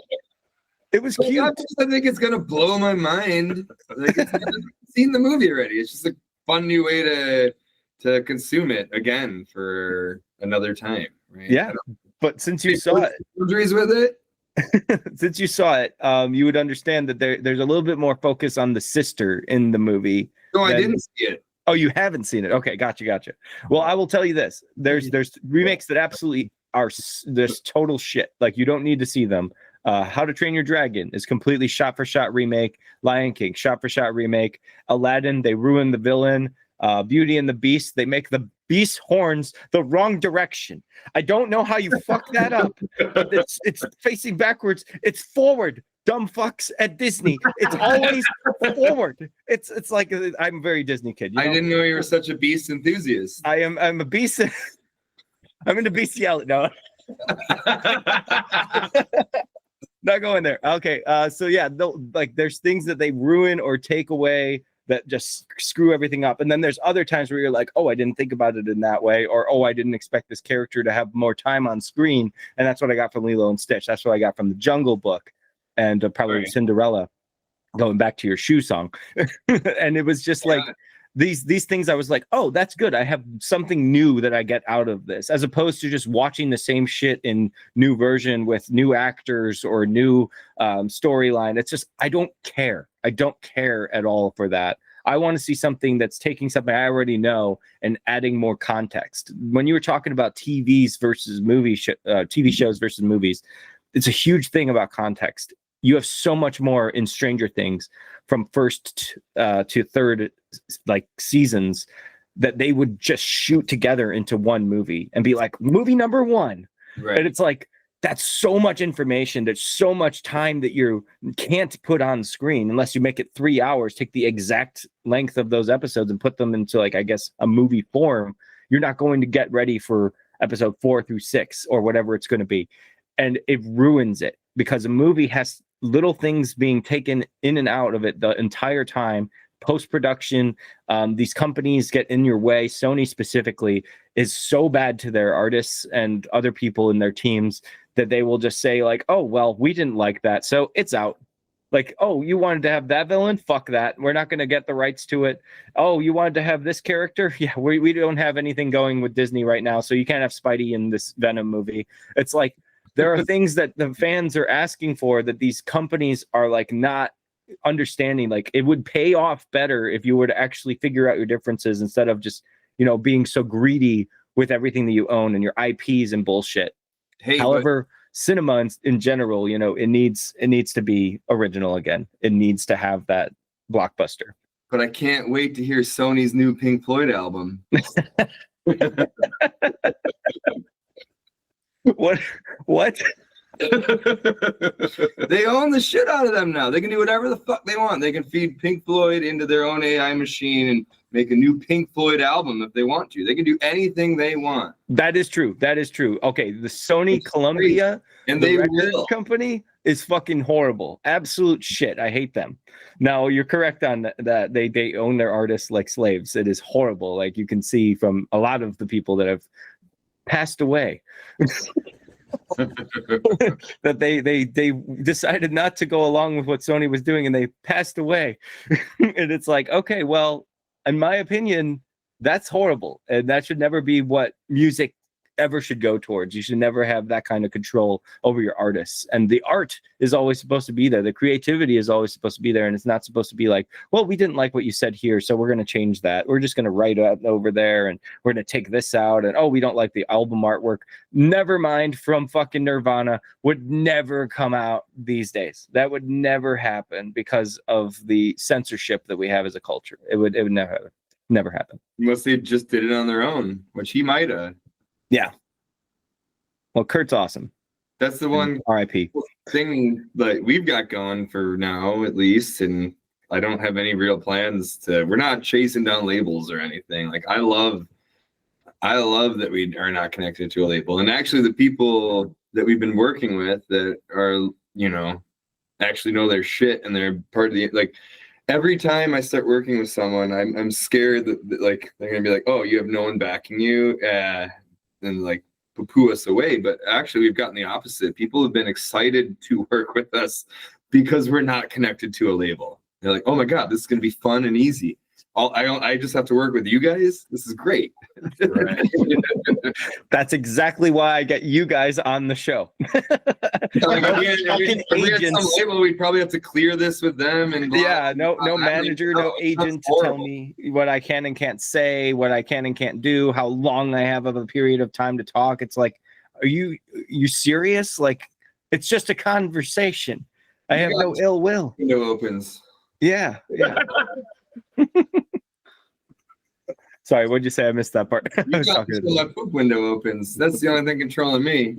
It was cute. I think it's gonna blow my mind. Like, I've seen the movie already. It's just a fun new way to consume it again for another time. Right? Yeah, but since you saw it, boundaries with it. Since you saw it, you would understand that there's a little bit more focus on the sister in the movie. No, I didn't see it. Oh, you haven't seen it? Okay, gotcha. Well, I will tell you this: there's remakes that absolutely are this total shit. Like, you don't need to see them. How to Train Your Dragon is completely shot for shot remake. Lion King, shot for shot remake. Aladdin, they ruined the villain. Beauty and the Beast, they make the beast horns the wrong direction. I don't know how you fuck that up. It's facing backwards. It's forward. Dumb fucks at Disney. It's always forward. It's like, I'm a very Disney kid. I didn't know you were such a beast enthusiast. I'm a beast. I'm into bestiality. No. Not going there. Okay. So yeah, like there's things that they ruin or take away that just screw everything up. And then there's other times where you're like, oh, I didn't think about it in that way, or oh, I didn't expect this character to have more time on screen. And that's what I got from Lilo and Stitch. That's what I got from the Jungle Book, and probably Right. Cinderella, going back to your shoe song. And it was just like these things I was like, oh, that's good. I have something new that I get out of this, as opposed to just watching the same shit in new version with new actors or new storyline. It's just, I don't care. I don't care at all for that. I want to see something that's taking something I already know and adding more context. When you were talking about TVs versus TV shows versus movies, it's a huge thing about context. You have so much more in Stranger Things from first to third like seasons that they would just shoot together into one movie and be like, movie number one. Right. And it's like, that's so much information. There's so much time that you can't put on screen unless you make it 3 hours, take the exact length of those episodes and put them into, like, I guess, a movie form. You're not going to get ready for episode 4 through 6 or whatever it's going to be. And it ruins it because a movie has little things being taken in and out of it the entire time. Post-production, these companies get in your way. Sony specifically is so bad to their artists and other people in their teams that they will just say like, oh, well, we didn't like that, so it's out. Like, oh, you wanted to have that villain? Fuck that. We're not going to get the rights to it. Oh, you wanted to have this character? Yeah, we don't have anything going with Disney right now, so you can't have Spidey in this Venom movie. It's like, there are things that the fans are asking for that these companies are like not understanding. Like, it would pay off better if you were to actually figure out your differences instead of just, you know, being so greedy with everything that you own and your IPs and bullshit. Hey, However, cinema in general, you know, it needs to be original again. It needs to have that blockbuster. but I can't wait to hear Sony's new Pink Floyd album. What? They own the shit out of them now. They can do whatever the fuck they want. They can feed Pink Floyd into their own AI machine and make a new Pink Floyd album if they want to. They can do anything they want. That is true. That is true. Okay, the Sony It's Columbia And the they record will. company is fucking horrible. Absolute shit. I hate them. Now, you're correct on that. They own their artists like slaves. It is horrible. Like, you can see from a lot of the people that have passed away. That they decided not to go along with what Sony was doing and they passed away. And it's like, okay, well, in my opinion, that's horrible, and that should never be what music ever should go towards. You should never have that kind of control over your artists, and the art is always supposed to be there. The creativity is always supposed to be there, and it's not supposed to be like, well, we didn't like what you said here, so we're going to change that. We're just going to write it over there, and we're going to take this out, and oh, we don't like the album artwork. Never mind, from fucking Nirvana would never come out these days. That would never happen because of the censorship that we have as a culture. It would never happen. Unless they just did it on their own, which he might have. Yeah. Well, Kurt's awesome. That's the one R.I.P. thing that we've got going for now, at least. And I don't have any real plans to. We're not chasing down labels or anything. Like, I love that we are not connected to a label. And actually, the people that we've been working with that are, you know, actually know their shit and they're part of the, like, every time I start working with someone, I'm scared that like they're gonna be like, oh, you have no one backing you, and like poo us away. But actually, we've gotten the opposite. People have been excited to work with us because we're not connected to a label. They're like, oh my god, this is gonna be fun and easy. I just have to work with you guys. This is great. Right. That's exactly why I get you guys on the show. If we had some label, we'd probably have to clear this with them. And Yeah, no manager, no agent to tell me what I can and can't say, what I can and can't do, how long I have of a period of time to talk. It's like, are you serious? Like, it's just a conversation. I have no ill will. Window opens. Yeah. Sorry, what'd you say? I missed that part. I was talking to that poop window opens. That's the only thing controlling me.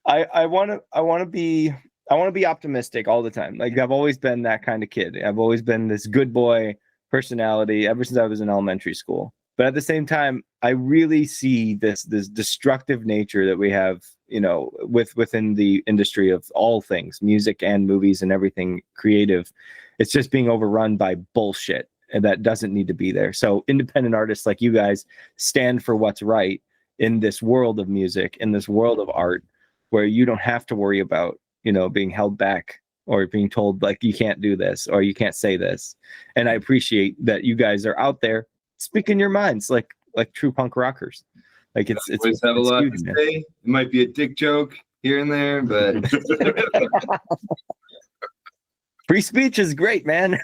I want to be optimistic all the time. Like, I've always been that kind of kid. I've always been this good boy personality ever since I was in elementary school. But at the same time, I really see this destructive nature that we have, within the industry of all things, music and movies and everything creative. It's just being overrun by bullshit, and that doesn't need to be there. So independent artists like you guys stand for what's right in this world of music, in this world of art, where you don't have to worry about, being held back or being told like you can't do this or you can't say this. And I appreciate that you guys are out there speaking your minds like true punk rockers. Like it's always have a lot to say. It might be a dick joke here and there, but free speech is great, man.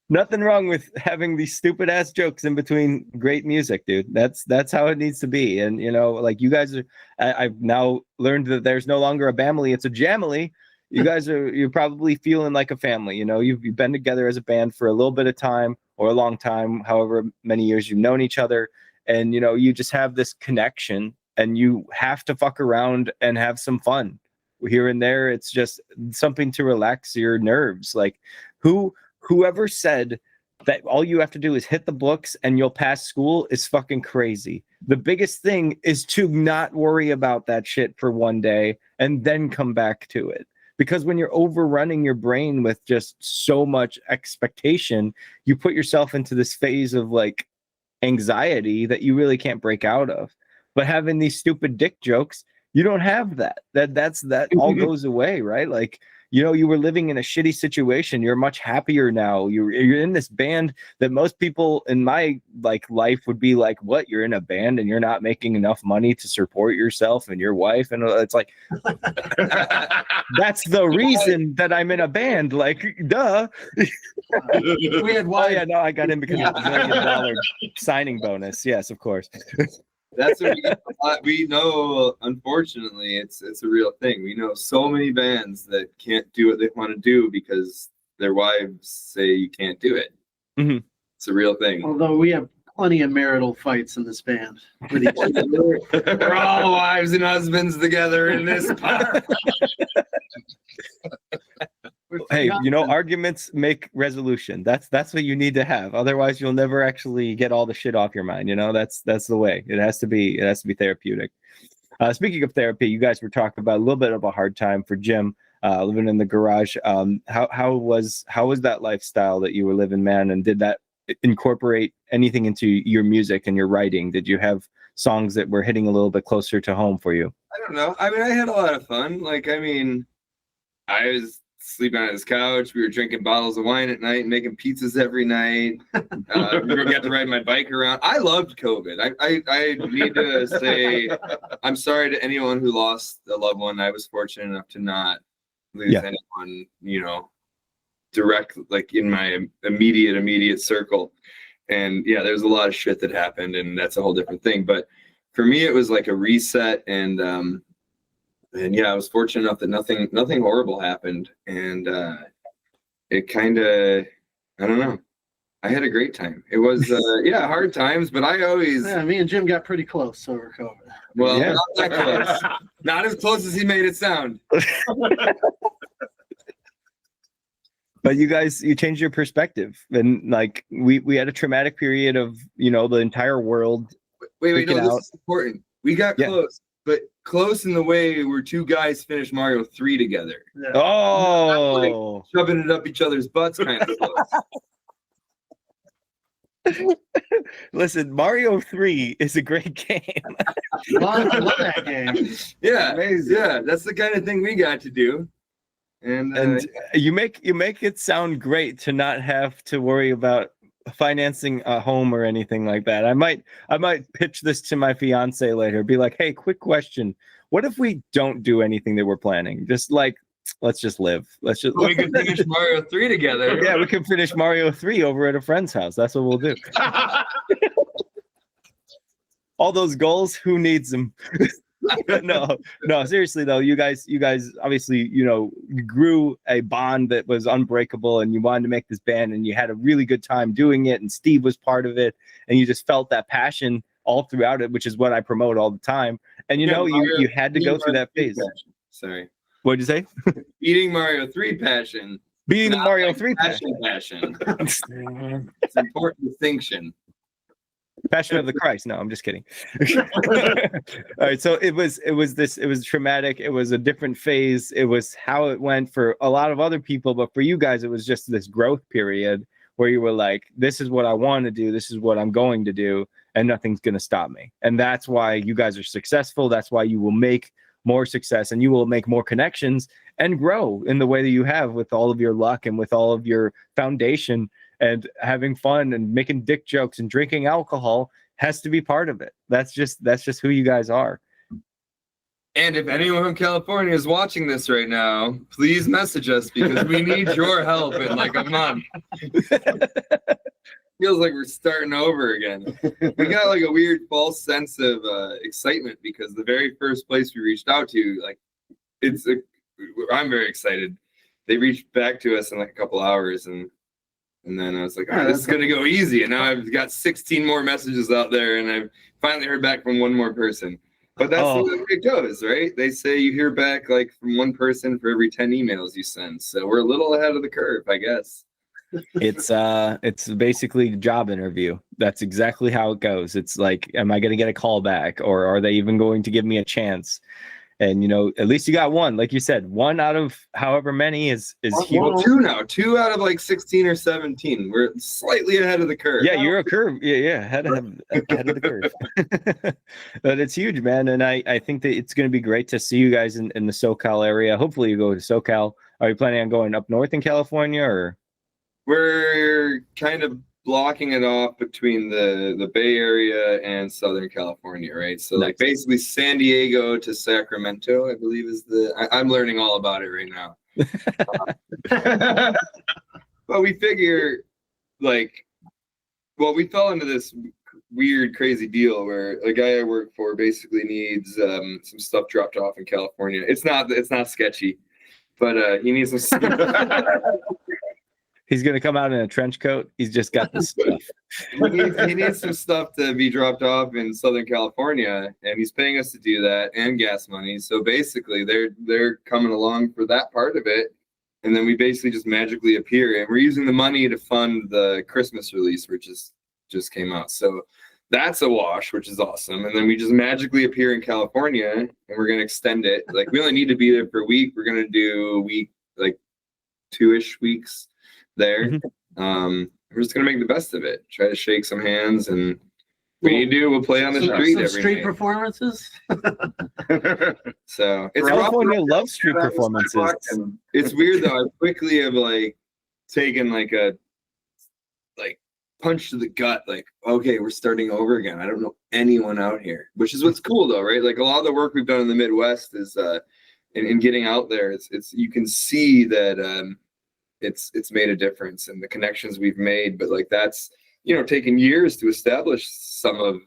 Nothing wrong with having these stupid ass jokes in between great music, dude. That's how it needs to be. And like you guys are, I've now learned that there's no longer a family, it's a jamily. You guys you're probably feeling like a family. You've been together as a band for a little bit of time or a long time, however many years you've known each other. And, you just have this connection, and you have to fuck around and have some fun here and there. It's just something to relax your nerves. Like whoever said that all you have to do is hit the books and you'll pass school is fucking crazy. The biggest thing is to not worry about that shit for one day and then come back to it. Because when you're overrunning your brain with just so much expectation, you put yourself into this phase of like anxiety that you really can't break out of. But having these stupid dick jokes, you don't have that. That all goes away, right? Like, you were living in a shitty situation. You're much happier now. You're in this band that most people in my life would be like, what? You're in a band and you're not making enough money to support yourself and your wife. And it's like, that's the reason that I'm in a band. Like, duh. We had Oh yeah, no, I got in because of the $1 million signing bonus. Yes, of course. That's what we know. Unfortunately, it's a real thing. We know so many bands that can't do what they want to do because their wives say you can't do it. Mm-hmm. It's a real thing. Although we have plenty of marital fights in this band with each other. We're all wives and husbands together in this part. Hey, arguments make resolution. That's what you need to have. Otherwise, you'll never actually get all the shit off your mind. That's the way. It has to be therapeutic. Speaking of therapy, you guys were talking about a little bit of a hard time for Jim living in the garage. How was that lifestyle that you were living, man? And did that incorporate anything into your music and your writing? Did you have songs that were hitting a little bit closer to home for you? I don't know. I had a lot of fun. I was sleeping on his couch. We were drinking bottles of wine at night, making pizzas every night. We got to ride my bike around. I loved COVID. I need to say I'm sorry to anyone who lost a loved one. I was fortunate enough to not lose anyone, direct, like in my immediate circle. And yeah, there's a lot of shit that happened, and that's a whole different thing. But for me, it was like a reset, and yeah, I was fortunate enough that nothing horrible happened, and it kind of, I don't know, I had a great time. It was hard times, but I always me and Jim got pretty close over COVID. Well, not that close, not as close as he made it sound. But you guys, you changed your perspective, and like we had a traumatic period of the entire world. Wait, no, this is important. We got close, but close in the way where two guys finished Mario 3 together. Yeah. Oh, like shoving it up each other's butts, kind of close. Listen, Mario 3 is a great game. I love that game. Yeah, amazing. Yeah, that's the kind of thing we got to do. And you make it sound great to not have to worry about financing a home or anything like that. I might pitch this to my fiance later. Be like, hey, quick question: what if we don't do anything that we're planning? Just like, let's just live. We can finish Mario 3 together. Yeah, we can finish Mario 3 over at a friend's house. That's what we'll do. all those goals, who needs them? No, seriously though, you guys obviously, you grew a bond that was unbreakable, and you wanted to make this band, and you had a really good time doing it, and Steve was part of it, and you just felt that passion all throughout it, which is what I promote all the time. And you had to go through that phase. Sorry. What'd you say? Beating Mario 3 passion. Beating the Mario like 3 passion. It's an important distinction. Passion of the Christ. No, I'm just kidding. All right, so it was traumatic. It was a different phase. It was how it went for a lot of other people, but for you guys, it was just this growth period where you were like, this is what I want to do. This is what I'm going to do, and nothing's going to stop me. And that's why you guys are successful. That's why you will make more success, and you will make more connections and grow in the way that you have, with all of your luck and with all of your foundation, and having fun and making dick jokes and drinking alcohol has to be part of it. That's just who you guys are. And if anyone from California is watching this right now, please message us, because we need your help in like a month. Feels like we're starting over again. We got like a weird false sense of excitement, because the very first place we reached out to, like, I'm very excited. They reached back to us in like a couple hours, and then I was like, this is gonna go easy. And now I've got 16 more messages out there, and I've finally heard back from one more person. But that's the way it goes, right? They say you hear back like from one person for every 10 emails you send. So we're a little ahead of the curve, I guess. It's basically a job interview. That's exactly how it goes. It's like, am I going to get a call back, or are they even going to give me a chance? And at least you got one, like you said, one out of however many is huge. Well, two out of like 16 or 17. We're slightly ahead of the curve. Yeah, you're a curve. Yeah, ahead of the curve. But it's huge, man. And I think that it's going to be great to see you guys in the SoCal area. Hopefully you go to SoCal. Are you planning on going up north in California, or? We're kind of blocking it off between the Bay Area and Southern California, right? So like basically San Diego to Sacramento, I believe is I'm learning all about it right now. But we figure we fell into this weird, crazy deal where a guy I work for basically needs some stuff dropped off in California. It's not sketchy, but he needs some He's going to come out in a trench coat. He's just got this stuff. He needs some stuff to be dropped off in Southern California, and he's paying us to do that, and gas money. So basically, they're coming along for that part of it, and then we basically just magically appear, and we're using the money to fund the Christmas release, which just came out. So that's a wash, which is awesome. And then we just magically appear in California, and we're going to extend it. Like, we only need to be there for a week. We're going to do a week, like 2-ish weeks there. Mm-hmm. We're just gonna make the best of it. Try to shake some hands, and we'll play on the street every street night. Performances. So it's California loves street performances. It's weird though. I quickly have taken a punch to the gut. Like, okay, we're starting over again. I don't know anyone out here, which is what's cool though, right? Like a lot of the work we've done in the Midwest is in getting out there. It's you can see that. It's made a difference in the connections we've made, but that's taken years to establish some of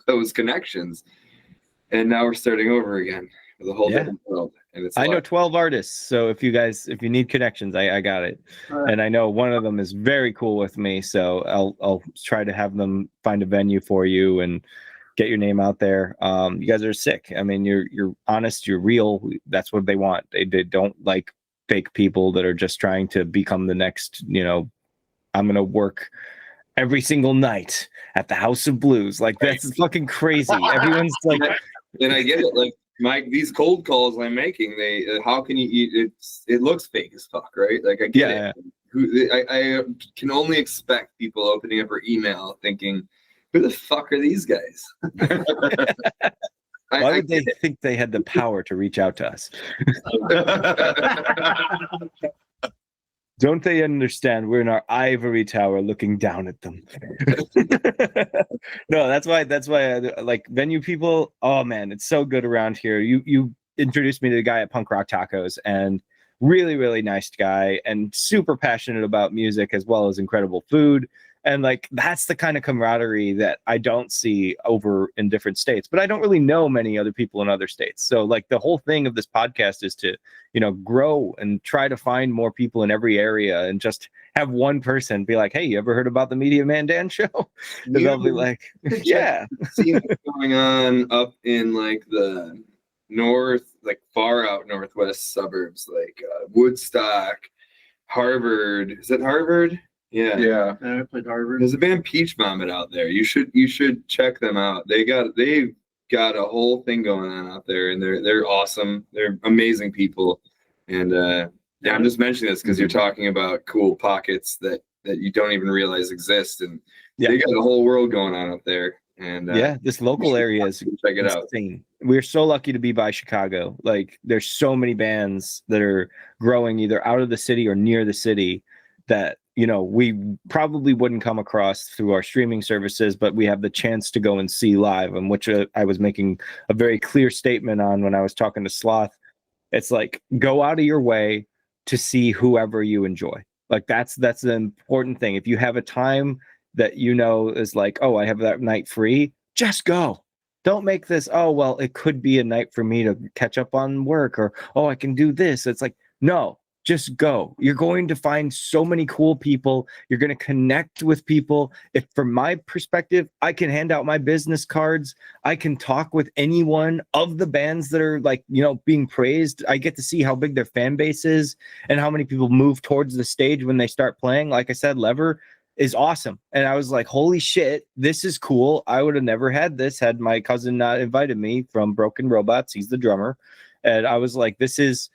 those connections, and now we're starting over again with a whole different world. And I know 12 artists, so if you need connections, I got it. And I know one of them is very cool with me, so I'll try to have them find a venue for you and get your name out there. You guys are sick. I mean, you're honest, you're real. That's what they want. They don't like fake people that are just trying to become the next, I'm going to work every single night at the House of Blues. Like, that's fucking crazy. Everyone's like, and I get it. Like these cold calls I'm making, how can you eat it looks fake as fuck, right? Like, I get it. I can only expect people opening up her email thinking, who the fuck are these guys? Why would they think they had the power to reach out to us? Don't they understand we're in our ivory tower looking down at them? No, that's why like venue people. Oh man, it's so good around here. You introduced me to the guy at Punk Rock Tacos, and really, really nice guy, and super passionate about music as well as incredible food. And like that's the kind of camaraderie that I don't see over in different states, but I don't really know many other people in other states. So like the whole thing of this podcast is to, you know, grow and try to find more people in every area and just have one person be like, hey, you ever heard about the Media Man Dan show? And they'll be like, yeah. See what's going on up in like the north, like far out northwest suburbs, like Woodstock, Harvard. Is it Harvard? Yeah. Yeah. I played Harvard. There's a band Peach Vomit out there. You should check them out. They've got a whole thing going on out there, and they're awesome. They're amazing people. And yeah, I'm just mentioning this because you're talking about cool pockets that you don't even realize exist, and they got a whole world going on up there. And yeah, this local area is check it insane. We're so lucky to be by Chicago. Like there's so many bands that are growing either out of the city or near the city that, you know, we probably wouldn't come across through our streaming services, but we have the chance to go and see live, and which I was making a very clear statement on when I was talking to Sloth. It's like, go out of your way to see whoever you enjoy. Like that's the important thing. If you have a time that you know is like, oh, I have that night free, just go. Don't make this, oh, well, it could be a night for me to catch up on work, or, oh, I can do this. It's like, no, just go. You're going to find so many cool people. You're going to connect with people. If from my perspective, I can hand out my business cards. I can talk with anyone of the bands that are like, you know, being praised. I get to see how big their fan base is and how many people move towards the stage when they start playing. Like I said, Lever is awesome. And I was like, holy shit, this is cool. I would have never had this had my cousin not invited me from Broken Robots. He's the drummer. And I was like, this is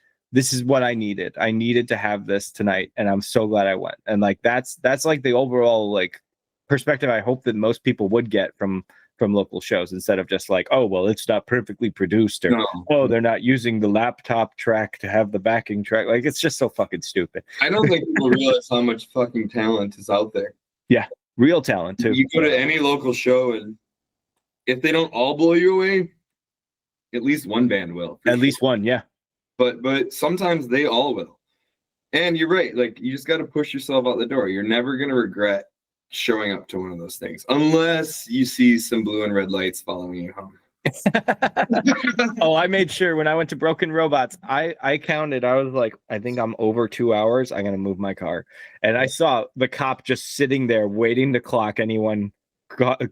what I needed. I needed to have this tonight, and I'm so glad I went. And like that's like the overall like perspective I hope that most people would get from local shows, instead of just like, oh, well, it's not perfectly produced, or oh, they're not using the laptop track to have the backing track. Like it's just so fucking stupid. I don't think people realize how much fucking talent is out there. Yeah, real talent too. You go to any local show, and if they don't all blow you away, at least one band will. At least one, yeah. But sometimes they all will. And you're right. Like, you just got to push yourself out the door. You're never going to regret showing up to one of those things, unless you see some blue and red lights following you home. Oh, I made sure when I went to Broken Robots, I counted. I was like, I think I'm over 2 hours. I'm going to move my car. And I saw the cop just sitting there waiting to clock anyone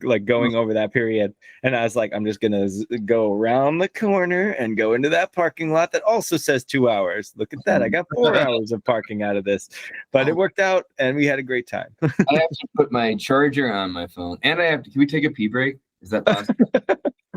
like going over that period, and I was like, I'm just gonna go around the corner and go into that parking lot that also says 2 hours. Look at that, I got 4 hours of parking out of this, but it worked out and we had a great time. I have to put my charger on my phone, and can we take a pee break? Is that possible?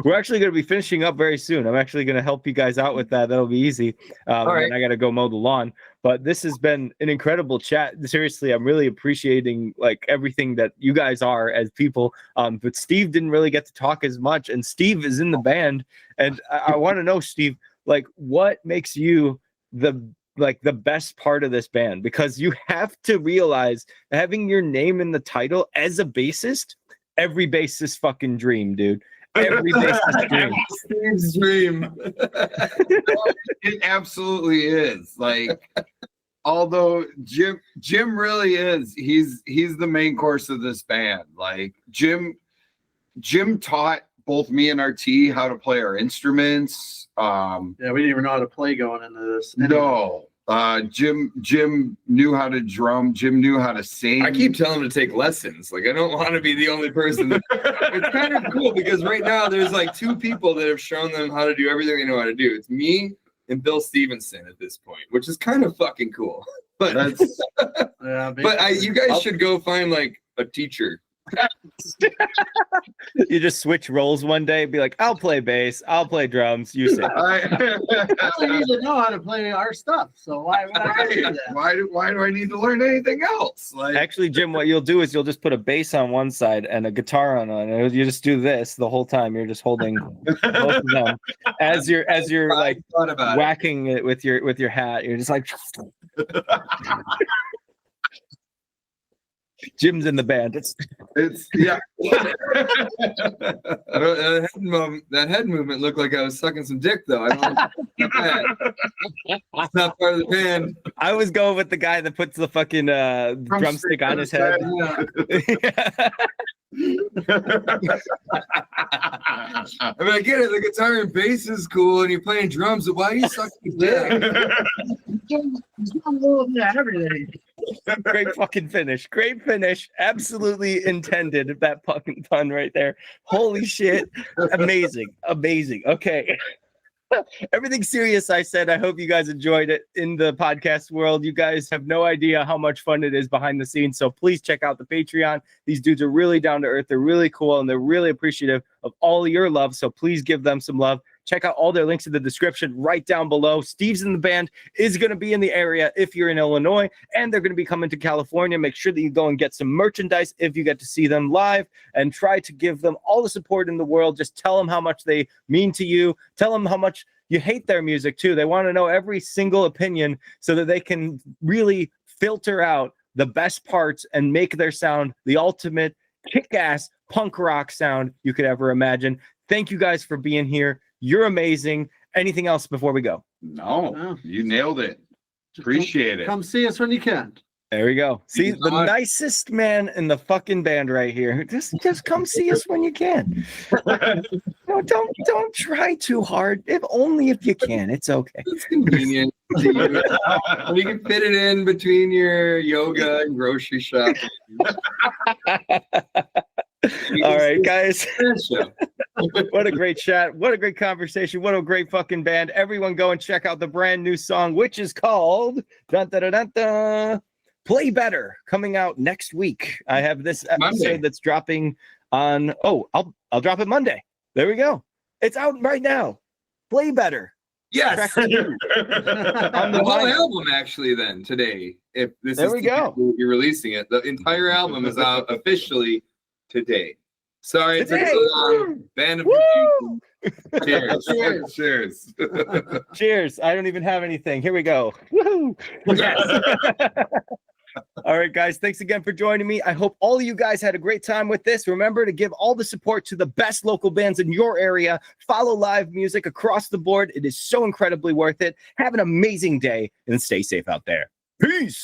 We're actually going to be finishing up very soon. I'm actually going to help you guys out with that. That'll be easy. All right. And I got to go mow the lawn. But this has been an incredible chat. Seriously, I'm really appreciating like everything that you guys are as people. But Steve didn't really get to talk as much. And Steve is in the band. And I want to know, Steve, like what makes you the best part of this band? Because you have to realize having your name in the title as a bassist, every bassist fucking dream, dude. Every bassist dream. Steve's dream. It absolutely is. Like, although Jim really is, he's the main course of this band. Like Jim taught both me and RT how to play our instruments. Yeah, we didn't even know how to play going into this. No. Jim knew how to drum. Jim knew how to sing. I keep telling him to take lessons. Like, I don't want to be the only person. It's kind of cool because right now there's like two people that have shown them how to do everything they know how to do. It's me and Bill Stevenson at this point, which is kind of fucking cool. But That's you guys should go find like a teacher. You just switch roles one day, be like, I'll play bass, I'll play drums, you sing. I don't usually know how to play our stuff, so why would I do that? Why do I need to learn anything else? Like, Actually, Jim, what you'll do is you'll just put a bass on one side and a guitar on and you just do this the whole time. You're just holding both of them as you're like whacking it with your hat. You're just like Jim's in the band. It's yeah. That head movement looked like I was sucking some dick, though. I don't know. It's not part of the band. I was going with the guy that puts the fucking drumstick on his head. I mean, I get it. The guitar and bass is cool, and you're playing drums. But why are you sucking dick? Great fucking finish. Great finish. Absolutely intended that fucking pun right there. Holy shit. Amazing. Amazing. Okay. Everything serious I said, I hope you guys enjoyed it in the podcast world. You guys have no idea how much fun it is behind the scenes. So please check out the Patreon. These dudes are really down to earth. They're really cool and they're really appreciative of all your love. So please give them some love. Check out all their links in the description right down below. Steve's in the band is going to be in the area if you're in Illinois, and they're going to be coming to California. Make sure that you go and get some merchandise if you get to see them live, and try to give them all the support in the world. Just tell them how much they mean to you. Tell them how much you hate their music too. They want to know every single opinion so that they can really filter out the best parts and make their sound the ultimate kick-ass punk rock sound you could ever imagine. Thank you guys for being here. You're amazing. Anything else before we go? No, you nailed it. Appreciate it. Come see us when you can. There we go. See, the nicest man in the fucking band right here. Just come see us when you can. No, don't try too hard. Only if you can. It's okay. It's convenient. You can fit it in between your yoga and grocery shopping. All right, guys. What a great chat. What a great conversation. What a great fucking band. Everyone go and check out the brand new song, which is called dun, dun, dun, dun, dun, Play Better, coming out next week. I have this episode Monday. that's dropping on, I'll drop it Monday. There we go. It's out right now. Play Better. Yes. Track 2. On the whole album, actually, then today, if this There is we go. you're releasing it, the entire album is out officially today. Sorry, it took Today. so long. Band of Woo! Confusion. Cheers. Cheers. Cheers. I don't even have anything. Here we go. Woo! Yes. All right, guys. Thanks again for joining me. I hope all of you guys had a great time with this. Remember to give all the support to the best local bands in your area. Follow live music across the board. It is so incredibly worth it. Have an amazing day and stay safe out there. Peace.